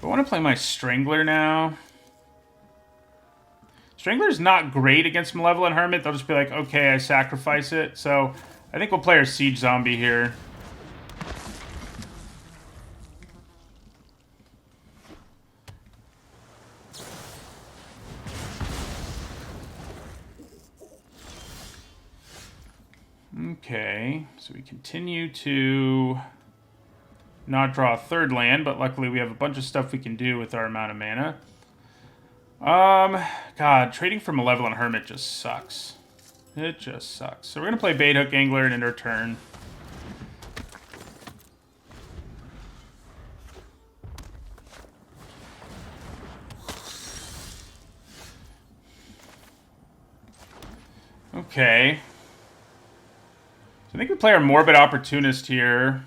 I want to play my Strangler now. Strangler's not great against Malevolent Hermit. They'll just be like, okay, I sacrifice it. So I think we'll play our Siege Zombie here. Okay, so we continue to not draw a 3rd land, but luckily we have a bunch of stuff we can do with our amount of mana. God, trading for Malevolent Hermit just sucks. It just sucks. So we're going to play Bait Hook Angler and end our turn. Okay. So I think we play our Morbid Opportunist here.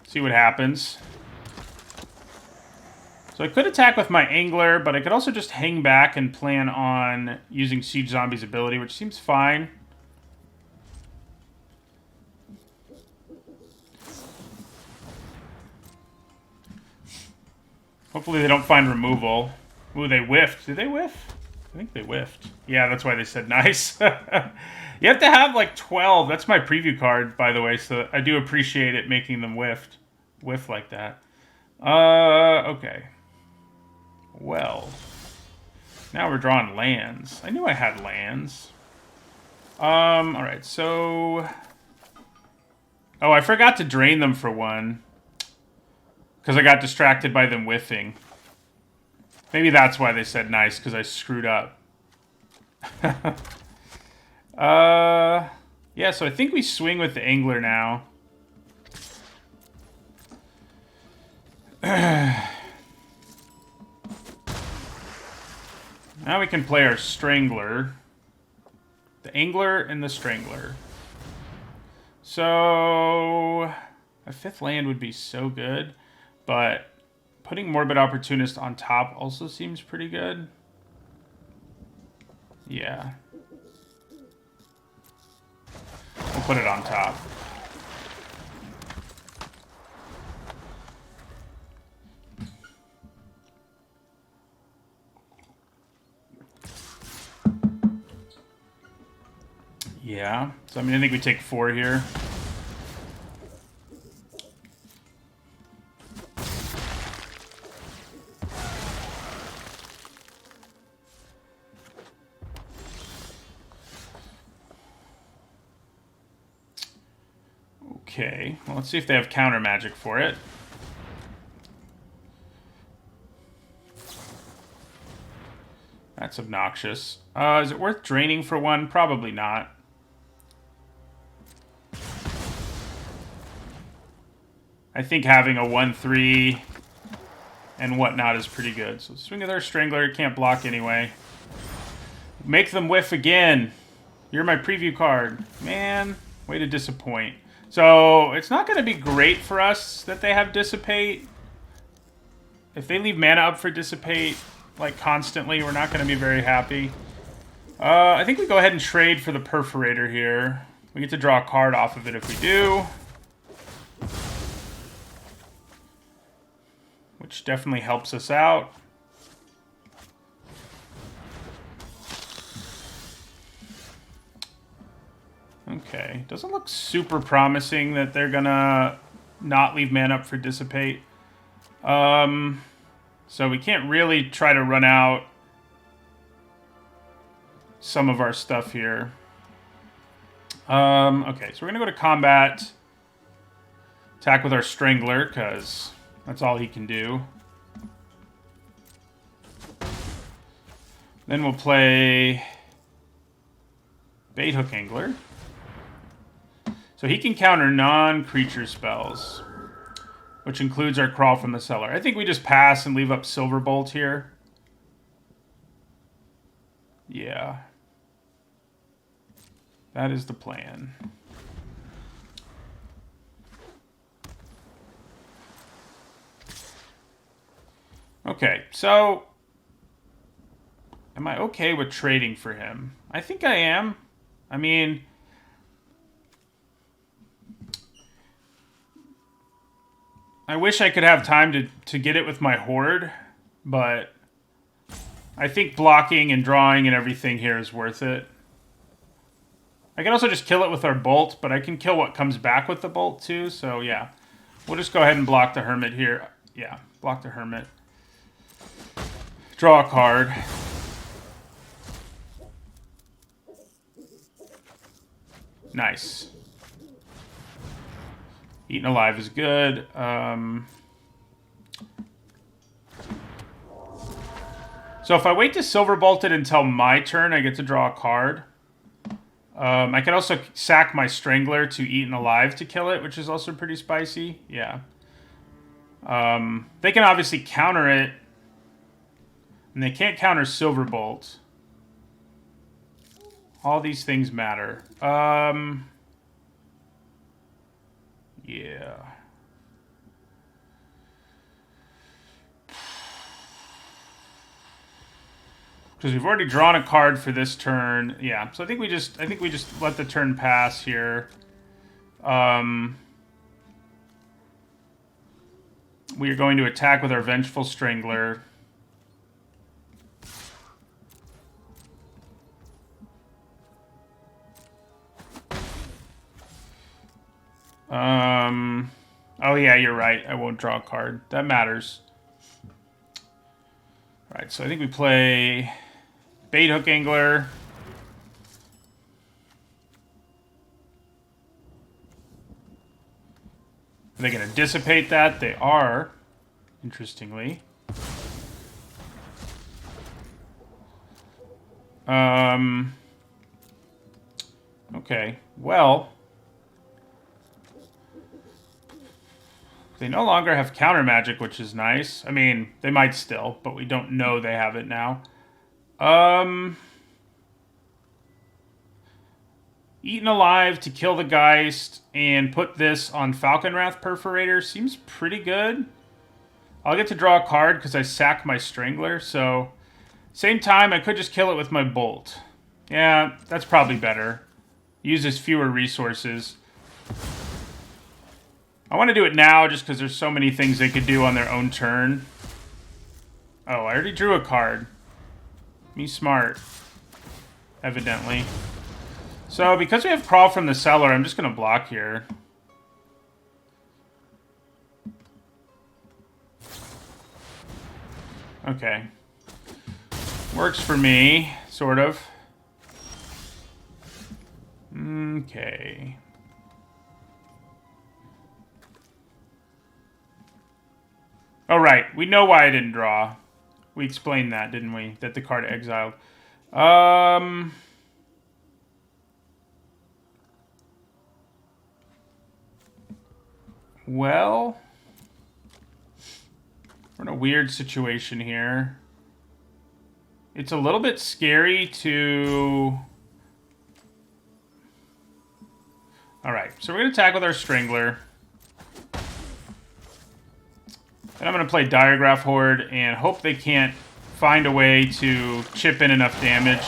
See what happens. So I could attack with my Angler, but I could also just hang back and plan on using Siege Zombie's ability, which seems fine. Hopefully they don't find removal. Ooh, they whiffed. Did they whiff? I think they whiffed. Yeah, that's why they said nice. You have to have like 12. That's my preview card, by the way, so I do appreciate it making them whiff like that. Okay. Well, now we're drawing lands. I knew I had lands. Alright, so... Oh, I forgot to drain them for one. Because I got distracted by them whiffing. Maybe that's why they said nice, because I screwed up. Yeah, so I think we swing with the Angler now. Now we can play our Strangler. The Angler and the Strangler. So a 5th land would be so good, but putting Morbid Opportunist on top also seems pretty good. Yeah. We'll put it on top. Yeah. So, I mean, I think we take 4 here. Okay. Well, let's see if they have counter magic for it. That's obnoxious. Is it worth draining for 1? Probably not. I think having a 1/3 and whatnot is pretty good. So swing of their Strangler, can't block anyway. Make them whiff again. You're my preview card. Man, way to disappoint. So it's not going to be great for us that they have Dissipate. If they leave mana up for Dissipate, like, constantly, we're not going to be very happy. I think we go ahead and trade for the Perforator here. We get to draw a card off of it if we do. Which definitely helps us out. Okay, doesn't look super promising that they're gonna not leave mana up for Dissipate. So we can't really try to run out some of our stuff here. Okay, so we're gonna go to combat. Attack with our Strangler, because that's all he can do. Then we'll play Bait Hook Angler. So he can counter non-creature spells, which includes our Crawl from the Cellar. I think we just pass and leave up Silverbolt here. Yeah. That is the plan. Okay, so am I okay with trading for him? I think I am. I mean, I wish I could have time to get it with my Horde, but I think blocking and drawing and everything here is worth it. I can also just kill it with our Bolt, but I can kill what comes back with the Bolt too, so yeah. We'll just go ahead and block the Hermit here. Yeah, block the Hermit. Draw a card. Nice. Eaten Alive is good. So if I wait to Silverbolt it until my turn, I get to draw a card. I can also sack my Strangler to Eaten Alive to kill it, which is also pretty spicy. Yeah. They can obviously counter it. And they can't counter Silverbolt. All these things matter. Yeah. Because we've already drawn a card for this turn. Yeah, so I think we just let the turn pass here. We are going to attack with our Vengeful Strangler. Oh yeah, you're right. I won't draw a card. That matters. All right, so I think we play Bait Hook Angler. Are they going to dissipate that? They are, interestingly. Okay, well, they no longer have counter magic, which is nice. I mean, they might still, but we don't know they have it now. Eaten Alive to kill the Geist and put this on Falconwrath Perforator seems pretty good. I'll get to draw a card because I sack my Strangler, so same time I could just kill it with my Bolt. Yeah, that's probably better. Uses fewer resources. I want to do it now just because there's so many things they could do on their own turn. Oh, I already drew a card. Me smart. Evidently. So because we have Crawl from the Cellar, I'm just going to block here. Okay. Works for me, sort of. Okay. Oh, right. We know why I didn't draw. We explained that, didn't we? That the card exiled. Well, we're in a weird situation here. It's a little bit scary to... Alright, so we're going to attack with our Strangler. And I'm going to play Diregraph Horde and hope they can't find a way to chip in enough damage.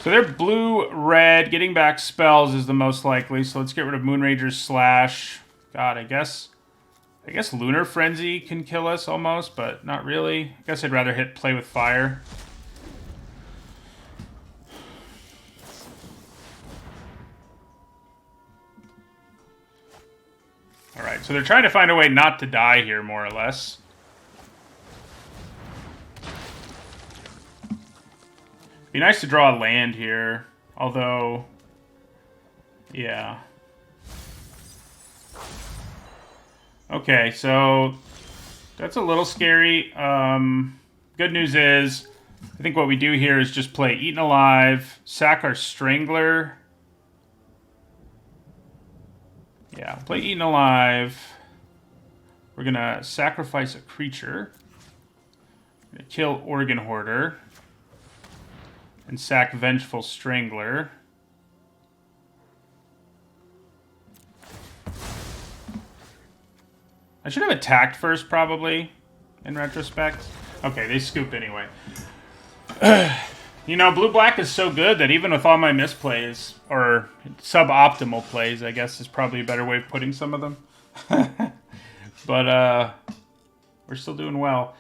So they're blue-red. Getting back spells is the most likely. So let's get rid of Moonrager's Slash. God, I guess Lunar Frenzy can kill us almost, but not really. I guess I'd rather hit Play with Fire. Alright, so they're trying to find a way not to die here, more or less. Be nice to draw a land here, although... Yeah. Okay, so... That's a little scary. Good news is, I think what we do here is just play Eaten Alive, sack our Strangler... Yeah, play Eaten Alive. We're going to sacrifice a creature. We're going to kill Organ Hoarder. And sack Vengeful Strangler. I should have attacked first, probably, in retrospect. Okay, they scoop anyway. You know, blue-black is so good that even with all my misplays, or suboptimal plays, I guess is probably a better way of putting some of them. But, we're still doing well.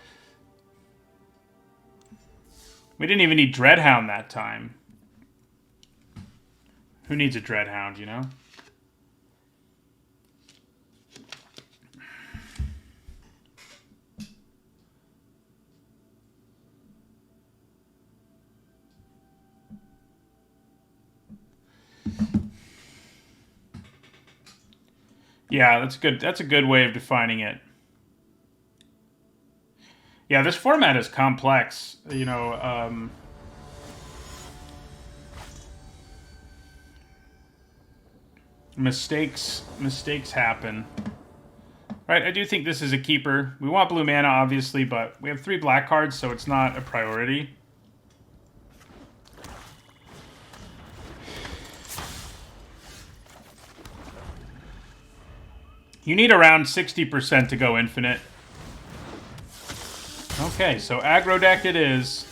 We didn't even need Dreadhound that time. Who needs a Dreadhound, you know? Yeah, that's good. That's a good way of defining it. Yeah, this format is complex. You know, mistakes happen. Right, I do think this is a keeper. We want blue mana, obviously, but we have 3 black cards, so it's not a priority. You need around 60% to go infinite. Okay, so aggro deck it is.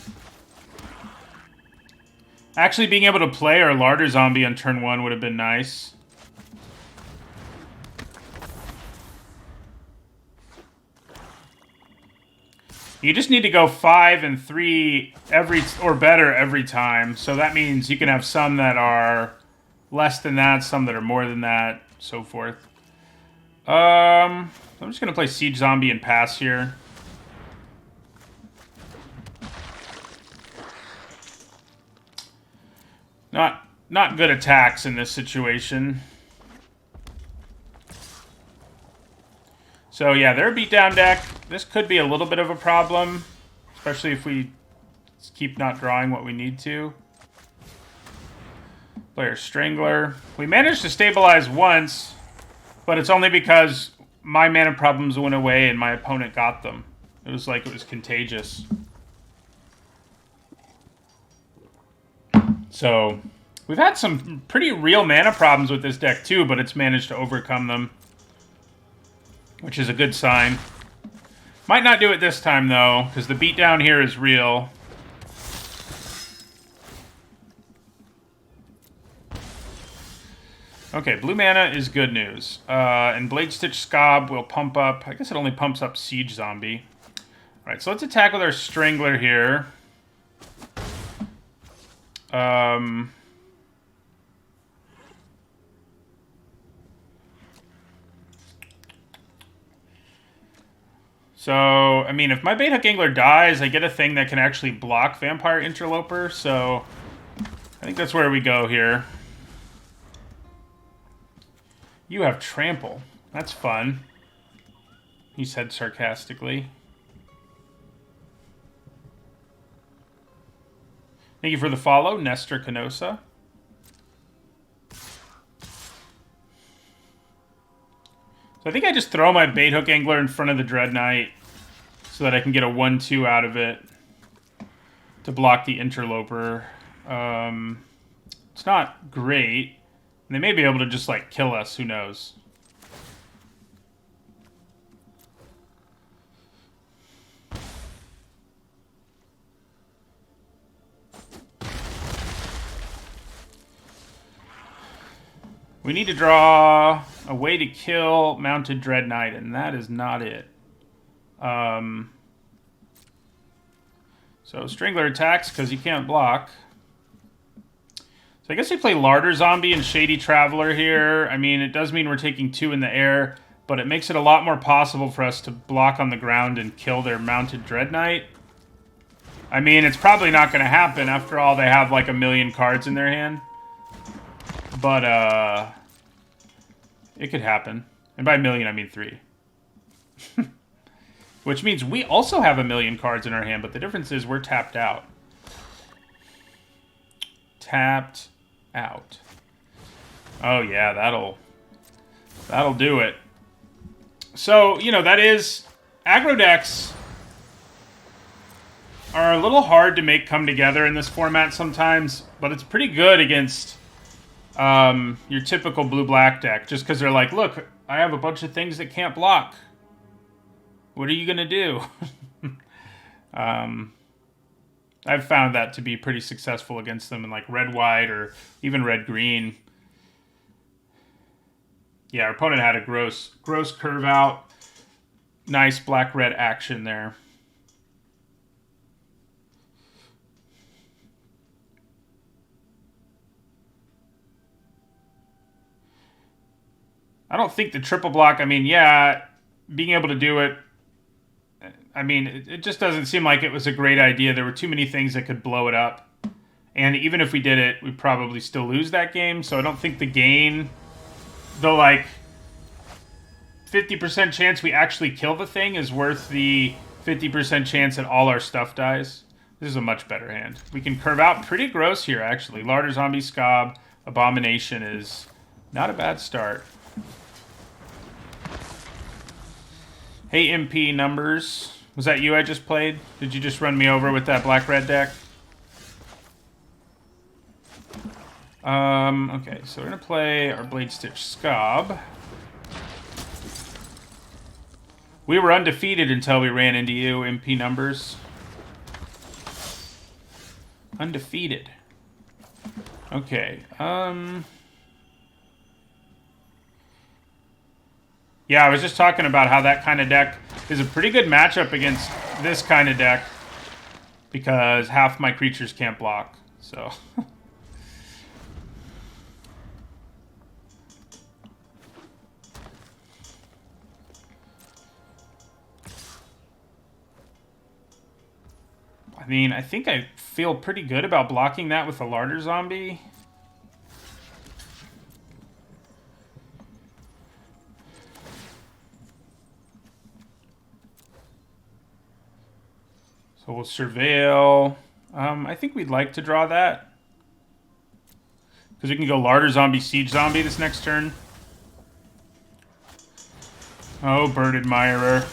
Actually being able to play our larder zombie on turn 1 would have been nice. You just need to go 5 and 3 or better every time. So that means you can have some that are less than that, some that are more than that, so forth. I'm just gonna play Siege Zombie and pass here. Not good attacks in this situation. So yeah, they're a beatdown deck. This could be a little bit of a problem, especially if we keep not drawing what we need to. Player Strangler. We managed to stabilize once, but it's only because my mana problems went away and my opponent got them. It was like it was contagious. So, we've had some pretty real mana problems with this deck too, but it's managed to overcome them, which is a good sign. Might not do it this time though, because the beatdown here is real. Okay, blue mana is good news. And Blade Stitch Scob will pump up... I guess it only pumps up Siege Zombie. Alright, so let's attack with our Strangler here. So, I mean, if my bait hook angler dies, I get a thing that can actually block Vampire Interloper, so I think that's where we go here. You have Trample. That's fun, he said sarcastically. Thank you for the follow, Nestor Canosa. So I think I just throw my bait hook angler in front of the Dread Knight so that I can get a 1-2 out of it to block the Interloper. It's not great. And they may be able to just, like, kill us. Who knows? We need to draw a way to kill Mounted Dread Knight, and that is not it. So Strangler attacks because he can't block. So I guess we play Larder Zombie and Shady Traveler here. I mean, it does mean we're taking 2 in the air, but it makes it a lot more possible for us to block on the ground and kill their Mounted Dread Knight. I mean, it's probably not going to happen. After all, they have like 1,000,000 cards in their hand. But, it could happen. And by 1,000,000, I mean 3. Which means we also have 1,000,000 cards in our hand, but the difference is we're tapped out. Tapped out. Oh, yeah, that'll do it. So, you know, that is... Aggro decks are a little hard to make come together in this format sometimes, but it's pretty good against... your typical blue-black deck, just because they're like, look, I have a bunch of things that can't block. What are you going to do? I've found that to be pretty successful against them in like red-white or even red-green. Yeah, our opponent had a gross curve out. Nice black-red action there. I don't think the triple block, I mean, yeah, being able to do it, I mean, it just doesn't seem like it was a great idea. There were too many things that could blow it up. And even if we did it, we'd probably still lose that game. So I don't think the gain, the like 50% chance we actually kill the thing is worth the 50% chance that all our stuff dies. This is a much better hand. We can curve out pretty gross here, actually. Larder Zombie Scob, Abomination is not a bad start. Hey, MP Numbers. Was that you I just played? Did you just run me over with that black-red deck? Okay, so we're going to play our Blade Stitch Scob. We were undefeated until we ran into you, MP Numbers. Undefeated. Okay, yeah, I was just talking about how that kind of deck is a pretty good matchup against this kind of deck because half my creatures can't block, so... I mean, I think I feel pretty good about blocking that with a Larder Zombie. So we'll Surveil. I think we'd like to draw that. Because we can go Larder Zombie, Siege Zombie this next turn. Oh, Bird Admirer.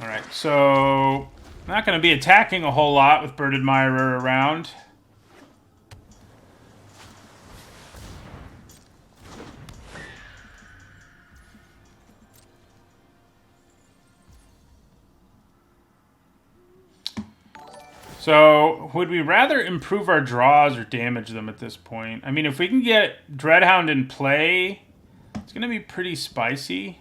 Alright, so... not going to be attacking a whole lot with Bird Admirer around. So, would we rather improve our draws or damage them at this point? I mean, if we can get Dreadhound in play, it's going to be pretty spicy.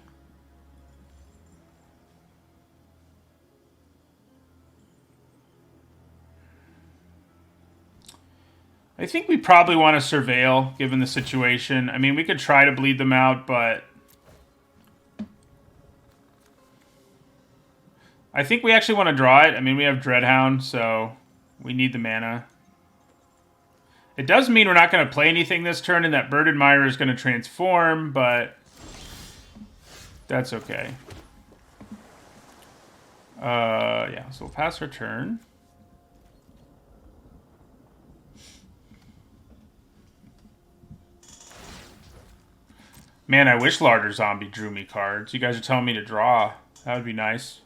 I think we probably want to surveil, given the situation. I mean, we could try to bleed them out, but I think we actually want to draw it. I mean, we have Dreadhound, so we need the mana. It does mean we're not going to play anything this turn, and that Bird Admirer is going to transform, but that's okay. Yeah, so we'll pass our turn. Man, I wish Larder Zombie drew me cards. You guys are telling me to draw. That would be nice.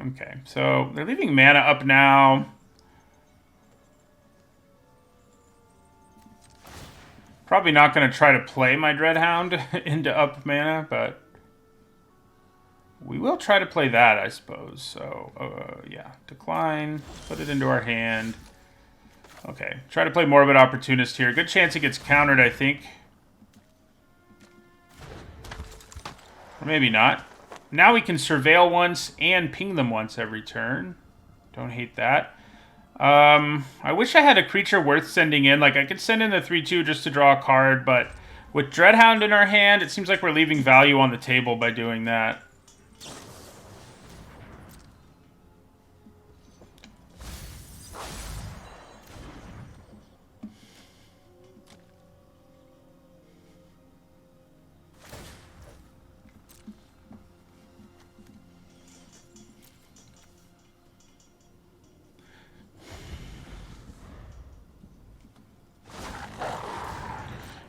Okay, so they're leaving mana up now. Probably not going to try to play my Dreadhound into up mana, but we will try to play that, I suppose. So, yeah, decline, put it into our hand. Okay, try to play Morbid Opportunist here. Good chance it gets countered, I think. Or maybe not. Now we can surveil once and ping them once every turn. Don't hate that. I wish I had a creature worth sending in. Like, I could send in the 3/2 just to draw a card, but with Dreadhound in our hand, it seems like we're leaving value on the table by doing that.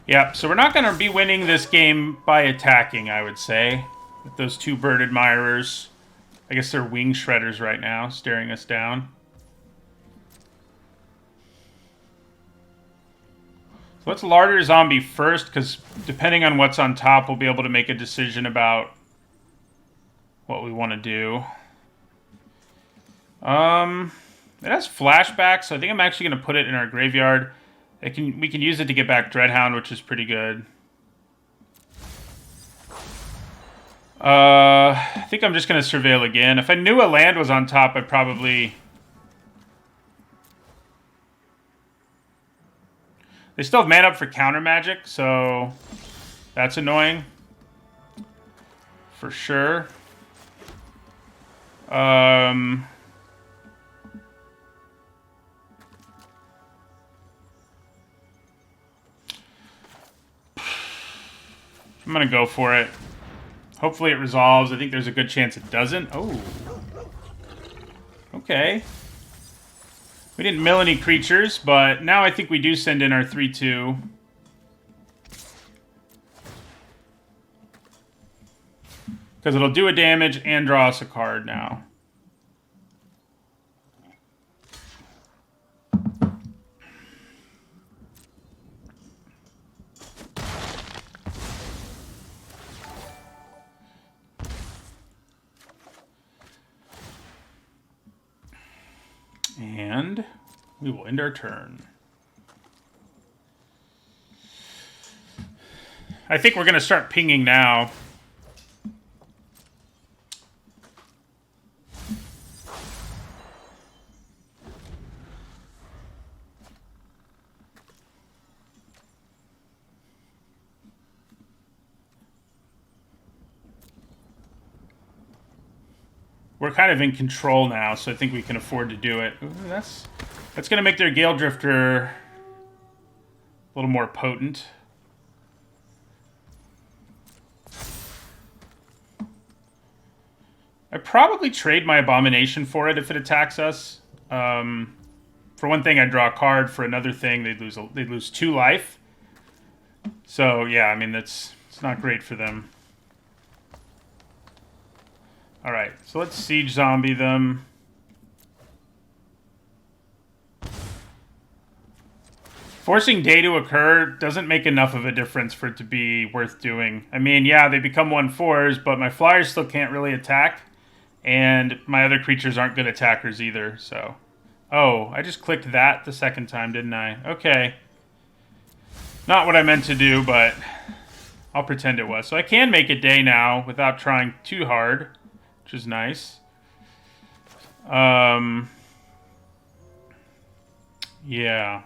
Yep, so we're not going to be winning this game by attacking, I would say. With those two Bird Admirers. I guess they're Wing Shredders right now, staring us down. So let's Larder Zombie first, because depending on what's on top, we'll be able to make a decision about what we want to do. It has flashback, so I think I'm actually going to put it in our graveyard. We can use it to get back Dreadhound, which is pretty good. I think I'm just going to surveil again. If I knew a land was on top, I'd probably... They still have mana up for counter magic, so that's annoying. For sure. I'm going to go for it. Hopefully it resolves. I think there's a good chance it doesn't. Oh. Okay. We didn't mill any creatures, but now I think we do send in our 3/2. Because it'll do a damage and draw us a card now. And we will end our turn. I think we're going to start pinging now. We're kind of in control now, so I think we can afford to do it. Ooh, that's going to make their Gale Drifter a little more potent. I'd probably trade my Abomination for it if it attacks us. For one thing, I'd draw a card. For another thing, they'd lose 2 life. So, yeah, I mean, it's not great for them. Alright, so let's Siege Zombie them. Forcing day to occur doesn't make enough of a difference for it to be worth doing. I mean, yeah, they become 1/4s, but my flyers still can't really attack. And my other creatures aren't good attackers either, so Oh, I just clicked that the second time, didn't I? Okay. Not what I meant to do, but I'll pretend it was. So I can make a day now without trying too hard, which is nice. Yeah.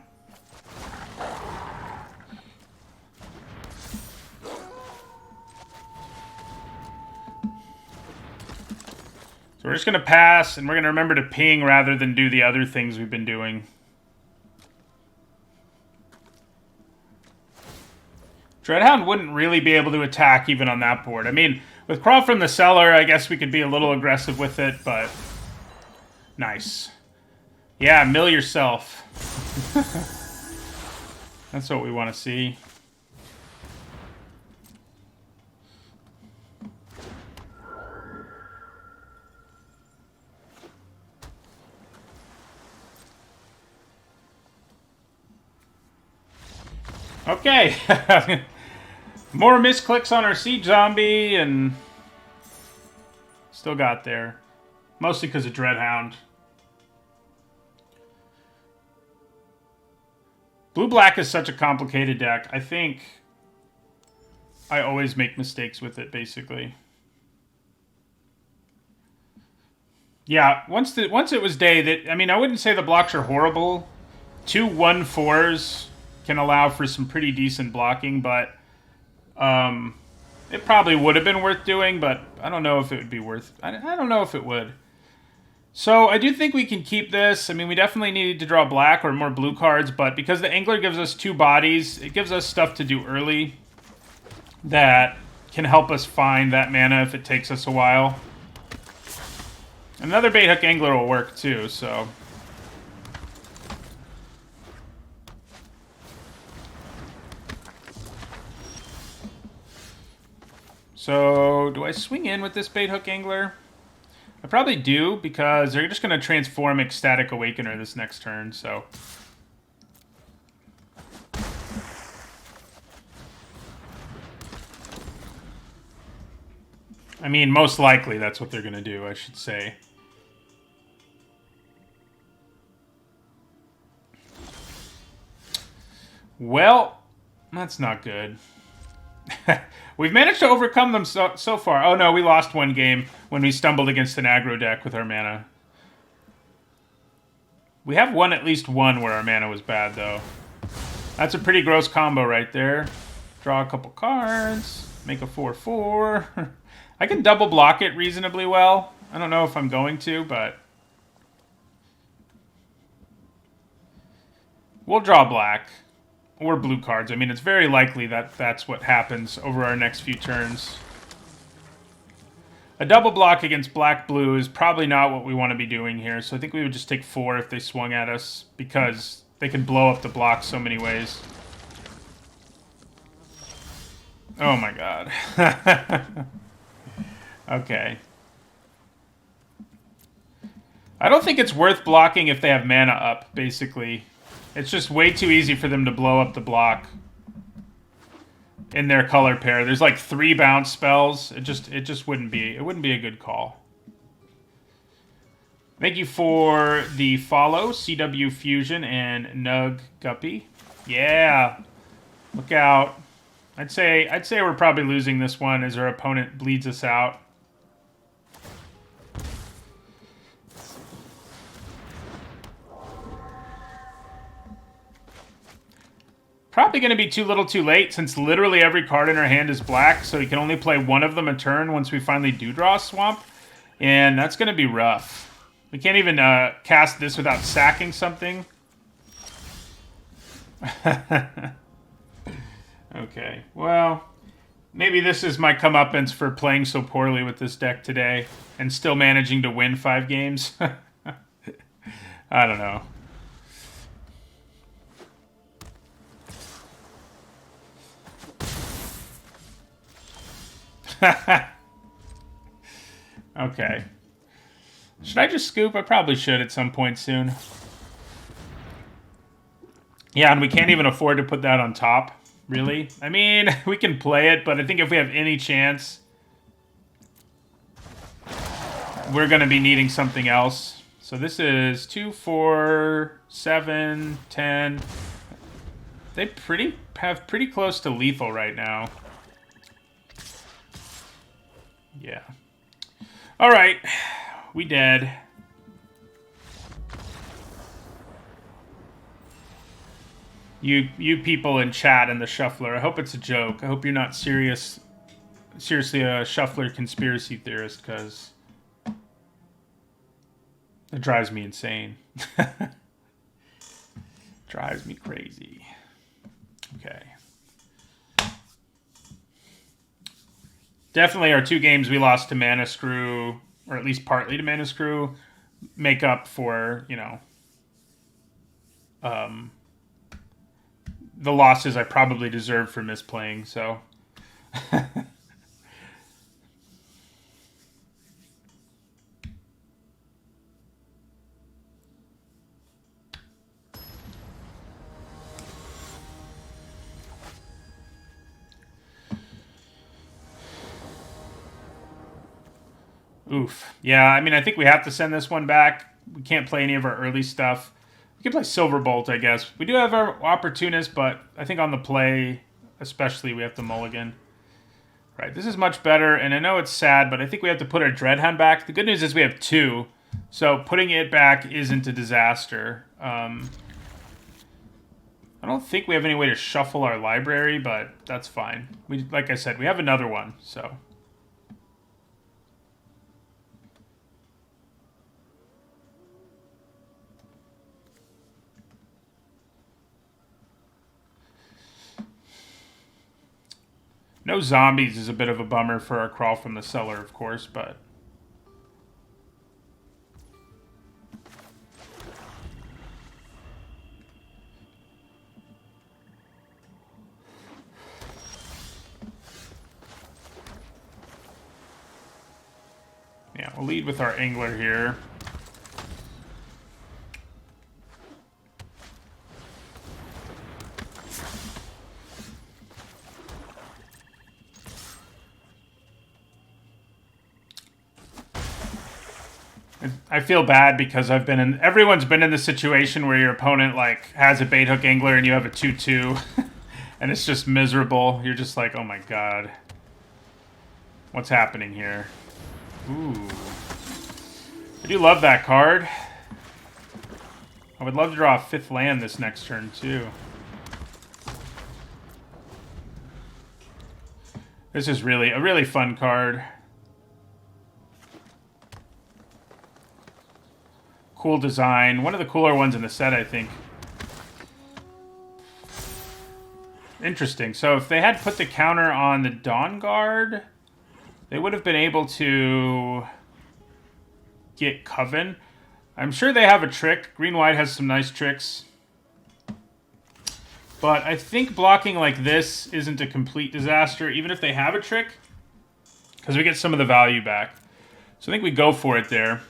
So we're just going to pass, and we're going to remember to ping rather than do the other things we've been doing. Dreadhound wouldn't really be able to attack even on that board. I mean, with Crawl from the Cellar, I guess we could be a little aggressive with it, but... Nice. Yeah, mill yourself. That's what we want to see. Okay. More misclicks on our Siege Zombie, and still got there. Mostly because of Dreadhound. Blue-black is such a complicated deck. I think I always make mistakes with it, basically. Yeah, once it was day, that I mean, I wouldn't say the blocks are horrible. 2 1/4s can allow for some pretty decent blocking, but it probably would have been worth doing, but I don't know if it would be worth... I don't know if it would. So I do think we can keep this. I mean, we definitely needed to draw black or more blue cards, but because the Angler gives us 2 bodies, it gives us stuff to do early that can help us find that mana if it takes us a while. Another Bait Hook Angler will work too, so... So, do I swing in with this Bait Hook Angler? I probably do, because they're just going to transform Ecstatic Awakener this next turn, so... I mean, most likely that's what they're going to do, I should say. Well, that's not good. We've managed to overcome them so far. Oh no, we lost one game when we stumbled against an aggro deck with our mana. We have won at least one where our mana was bad, though. That's a pretty gross combo right there. Draw a couple cards, make a 4/4. I can double block it reasonably well. I don't know if I'm going to, but... We'll draw black. Or blue cards. I mean, it's very likely that that's what happens over our next few turns. A double block against black-blue is probably not what we want to be doing here, so I think we would just take 4 if they swung at us, because they can blow up the block so many ways. Oh my god. Okay. I don't think it's worth blocking if they have mana up, basically. It's just way too easy for them to blow up the block in their color pair. There's like 3 bounce spells. It just wouldn't be a good call. Thank you for the follow, CW Fusion and Nug Guppy. Yeah. Look out. I'd say we're probably losing this one as our opponent bleeds us out. Probably going to be too little too late, since literally every card in our hand is black, so we can only play one of them a turn once we finally do draw a swamp. And that's going to be rough. We can't even cast this without sacking something. Okay, well, maybe this is my comeuppance for playing so poorly with this deck today and still managing to win 5 games. I don't know. Okay. Should I just scoop? I probably should at some point soon. Yeah, and we can't even afford to put that on top. Really? I mean, we can play it, but I think if we have any chance, we're going to be needing something else. So this is 2, 4, 7, 10. They have pretty close to lethal right now. Yeah. All right, we dead. You people in chat and the shuffler. I hope it's a joke. I hope you're not seriously a shuffler conspiracy theorist, because it drives me insane. Drives me crazy. Okay. Definitely our 2 games we lost to Mana Screw, or at least partly to Mana Screw, make up for, you know, the losses I probably deserved for misplaying, so. Oof. Yeah, I mean, I think we have to send this one back. We can't play any of our early stuff. We can play Silverbolt, I guess. We do have our Opportunist, but I think on the play, especially, we have to mulligan. Right, this is much better, and I know it's sad, but I think we have to put our Dreadhound back. The good news is we have 2, so putting it back isn't a disaster. I don't think we have any way to shuffle our library, but that's fine. Like I said, we have another one, so... No zombies is a bit of a bummer for our Crawl from the Cellar, of course, but... Yeah, we'll lead with our Angler here. I feel bad because everyone's been in the situation where your opponent like has a bait hook angler and you have a 2/2 and it's just miserable. You're just like, oh my god. What's happening here? Ooh. I do love that card. I would love to draw a 5th land this next turn too. This is really a really fun card. Cool design. One of the cooler ones in the set, I think. Interesting. So if they had put the counter on the Dawn Guard, they would have been able to get Coven. I'm sure they have a trick. Green-White has some nice tricks. But I think blocking like this isn't a complete disaster, even if they have a trick, because we get some of the value back. So I think we go for it there.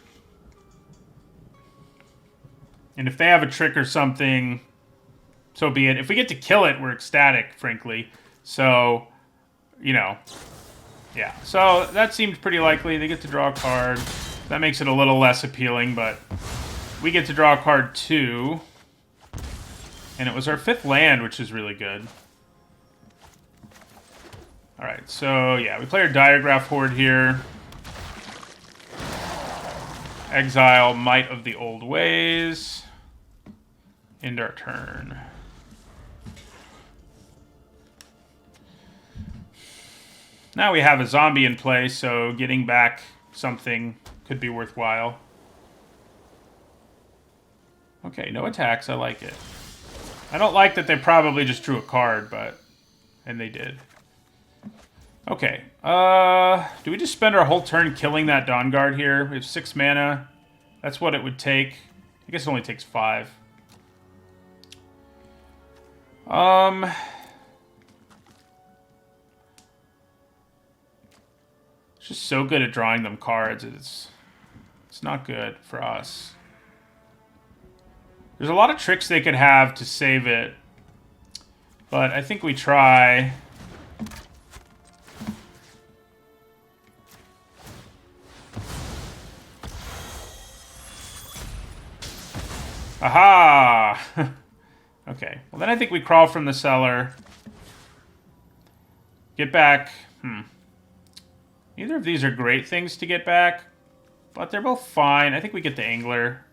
And if they have a trick or something, so be it. If we get to kill it, we're ecstatic, frankly. So, you know, yeah. So that seemed pretty likely. They get to draw a card. That makes it a little less appealing, but we get to draw a card too. And it was our 5th land, which is really good. Alright, so yeah, we play our Diagraph Horde here. Exile Might of the Old Ways. End our turn. Now we have a zombie in play, so getting back something could be worthwhile. Okay, no attacks. I like it. I don't like that they probably just drew a card, but... And they did. Okay. Do we just spend our whole turn killing that Dawn Guard here? We have 6 mana. That's what it would take. I guess it only takes 5. It's just so good at drawing them cards. It's not good for us. There's a lot of tricks they could have to save it, but I think we try. Then I think we crawl from the cellar. Get back. Neither of these are great things to get back, but they're both fine. I think we get the angler.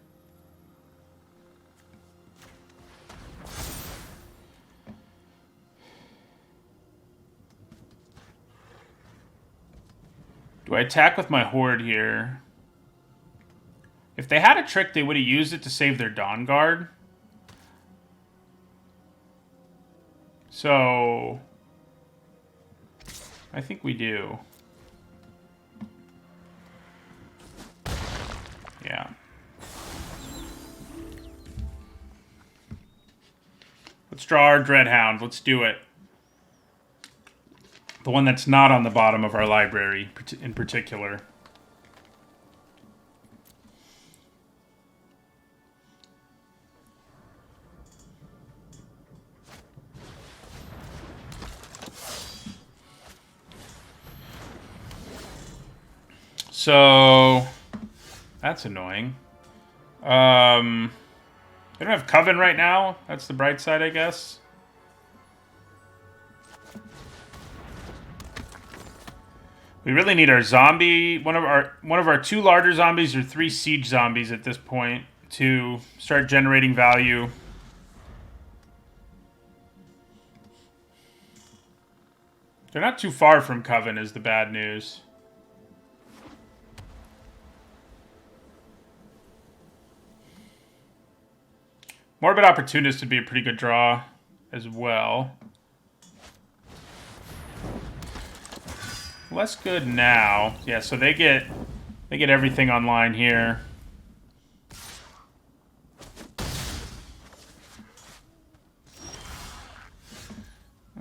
Do I attack with my horde here? If they had a trick, they would have used it to save their Dawn Guard. So I think we do. Yeah. Let's draw our Dreadhound. Let's do it. The one that's not on the bottom of our library in particular. So that's annoying. We don't have Coven right now. That's the bright side, I guess. We really need our zombie, one of our 2 larger zombies or 3 siege zombies at this point to start generating value. They're not too far from Coven is the bad news. Morbid Opportunist would be a pretty good draw as well. Less good now. Yeah, so they get everything online here.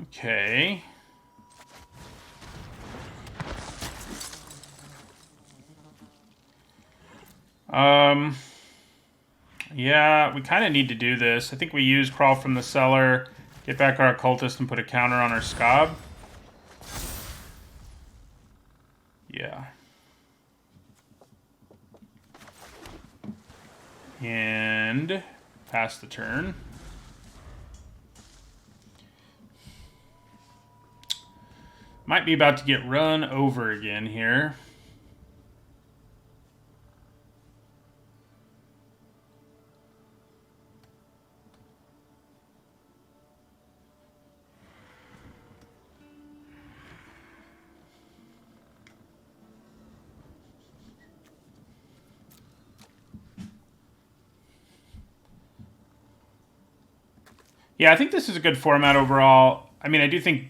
Okay. Yeah, we kind of need to do this. I think we use Crawl from the Cellar, get back our Occultist, and put a counter on our Scob. Yeah. And pass the turn. Might be about to get run over again here. Yeah, I think this is a good format overall. I mean, I do think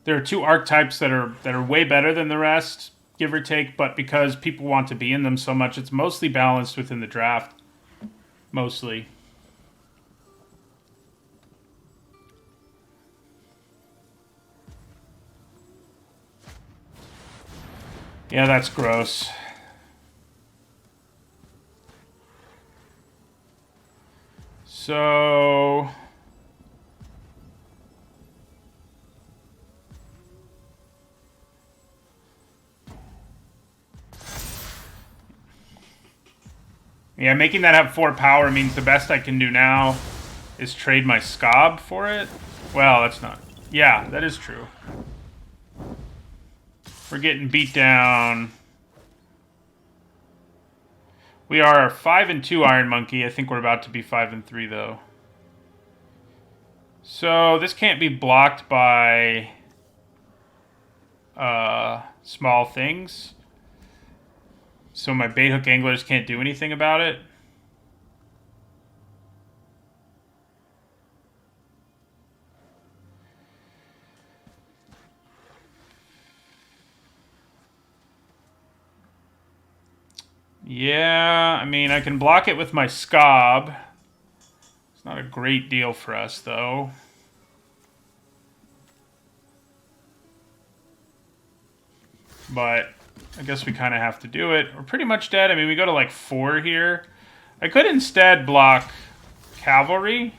there are 2 archetypes that are way better than the rest, give or take, but because people want to be in them so much, it's mostly balanced within the draft. Mostly. Yeah, that's gross. So yeah, making that have 4 power means the best I can do now is trade my Scob for it. Well, that's not. Yeah, that is true. We're getting beat down. We are 5-2 Iron Monkey. I think we're about to be 5-3 though. So this can't be blocked by small things. So my bait hook anglers can't do anything about it. Yeah, I mean, I can block it with my Scob. It's not a great deal for us, though. But I guess we kind of have to do it. We're pretty much dead. I mean, we go to like 4 here. I could instead block Cavalry.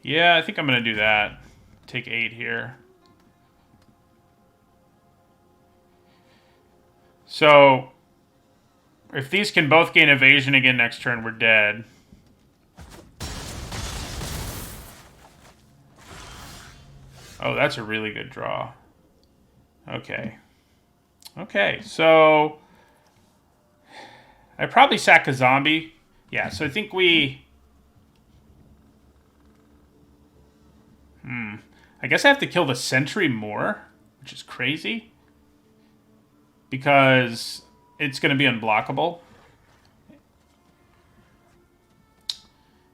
Yeah, I think I'm going to do that. Take 8 here. So If these can both gain evasion again next turn, we're dead. Oh, that's a really good draw. Okay. Okay, so... I'd probably sack a zombie. Yeah, so I think we... I guess I have to kill the sentry more, which is crazy. Because it's going to be unblockable.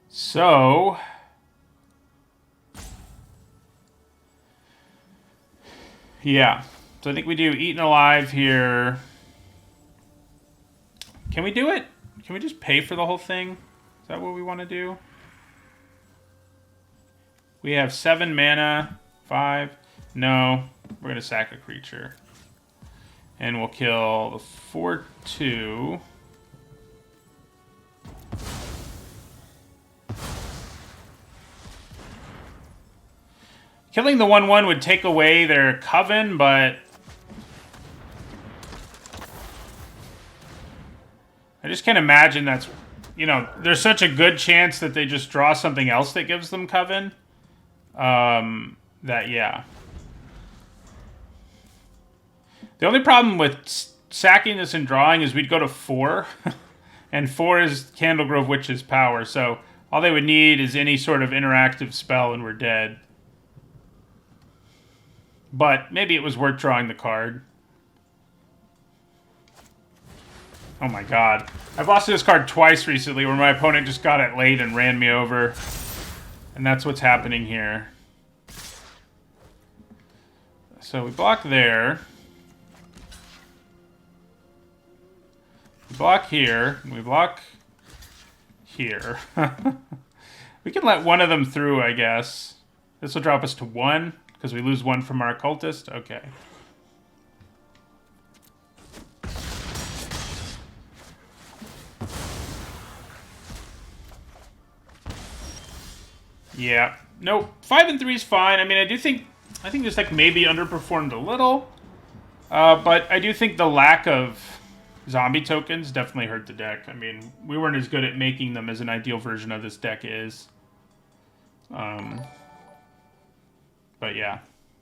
So... Yeah. So I think we do Eaten Alive here. Can we do it? Can we just pay for the whole thing? Is that what we want to do? We have 7 mana. 5. No. We're going to sack a creature. And we'll kill the 4/2. Killing the 1/1 would take away their Coven, but... I just can't imagine that's... You know, there's such a good chance that they just draw something else that gives them Coven. That, yeah. The only problem with sacking this and drawing is we'd go to 4. And 4 is Candlegrove Witch's power, so all they would need is any sort of interactive spell and we're dead. But maybe it was worth drawing the card. Oh my god. I've lost to this card twice recently where my opponent just got it late and ran me over. And that's what's happening here. So we block there. We block here. We block here. We can let one of them through, I guess. This will drop us to 1. Because we lose 1 from our occultist? Okay. Yeah. Nope. 5 and 3 is fine. I mean, I think this deck maybe underperformed a little. But I do think the lack of zombie tokens definitely hurt the deck. I mean, we weren't as good at making them as an ideal version of this deck is. But yeah.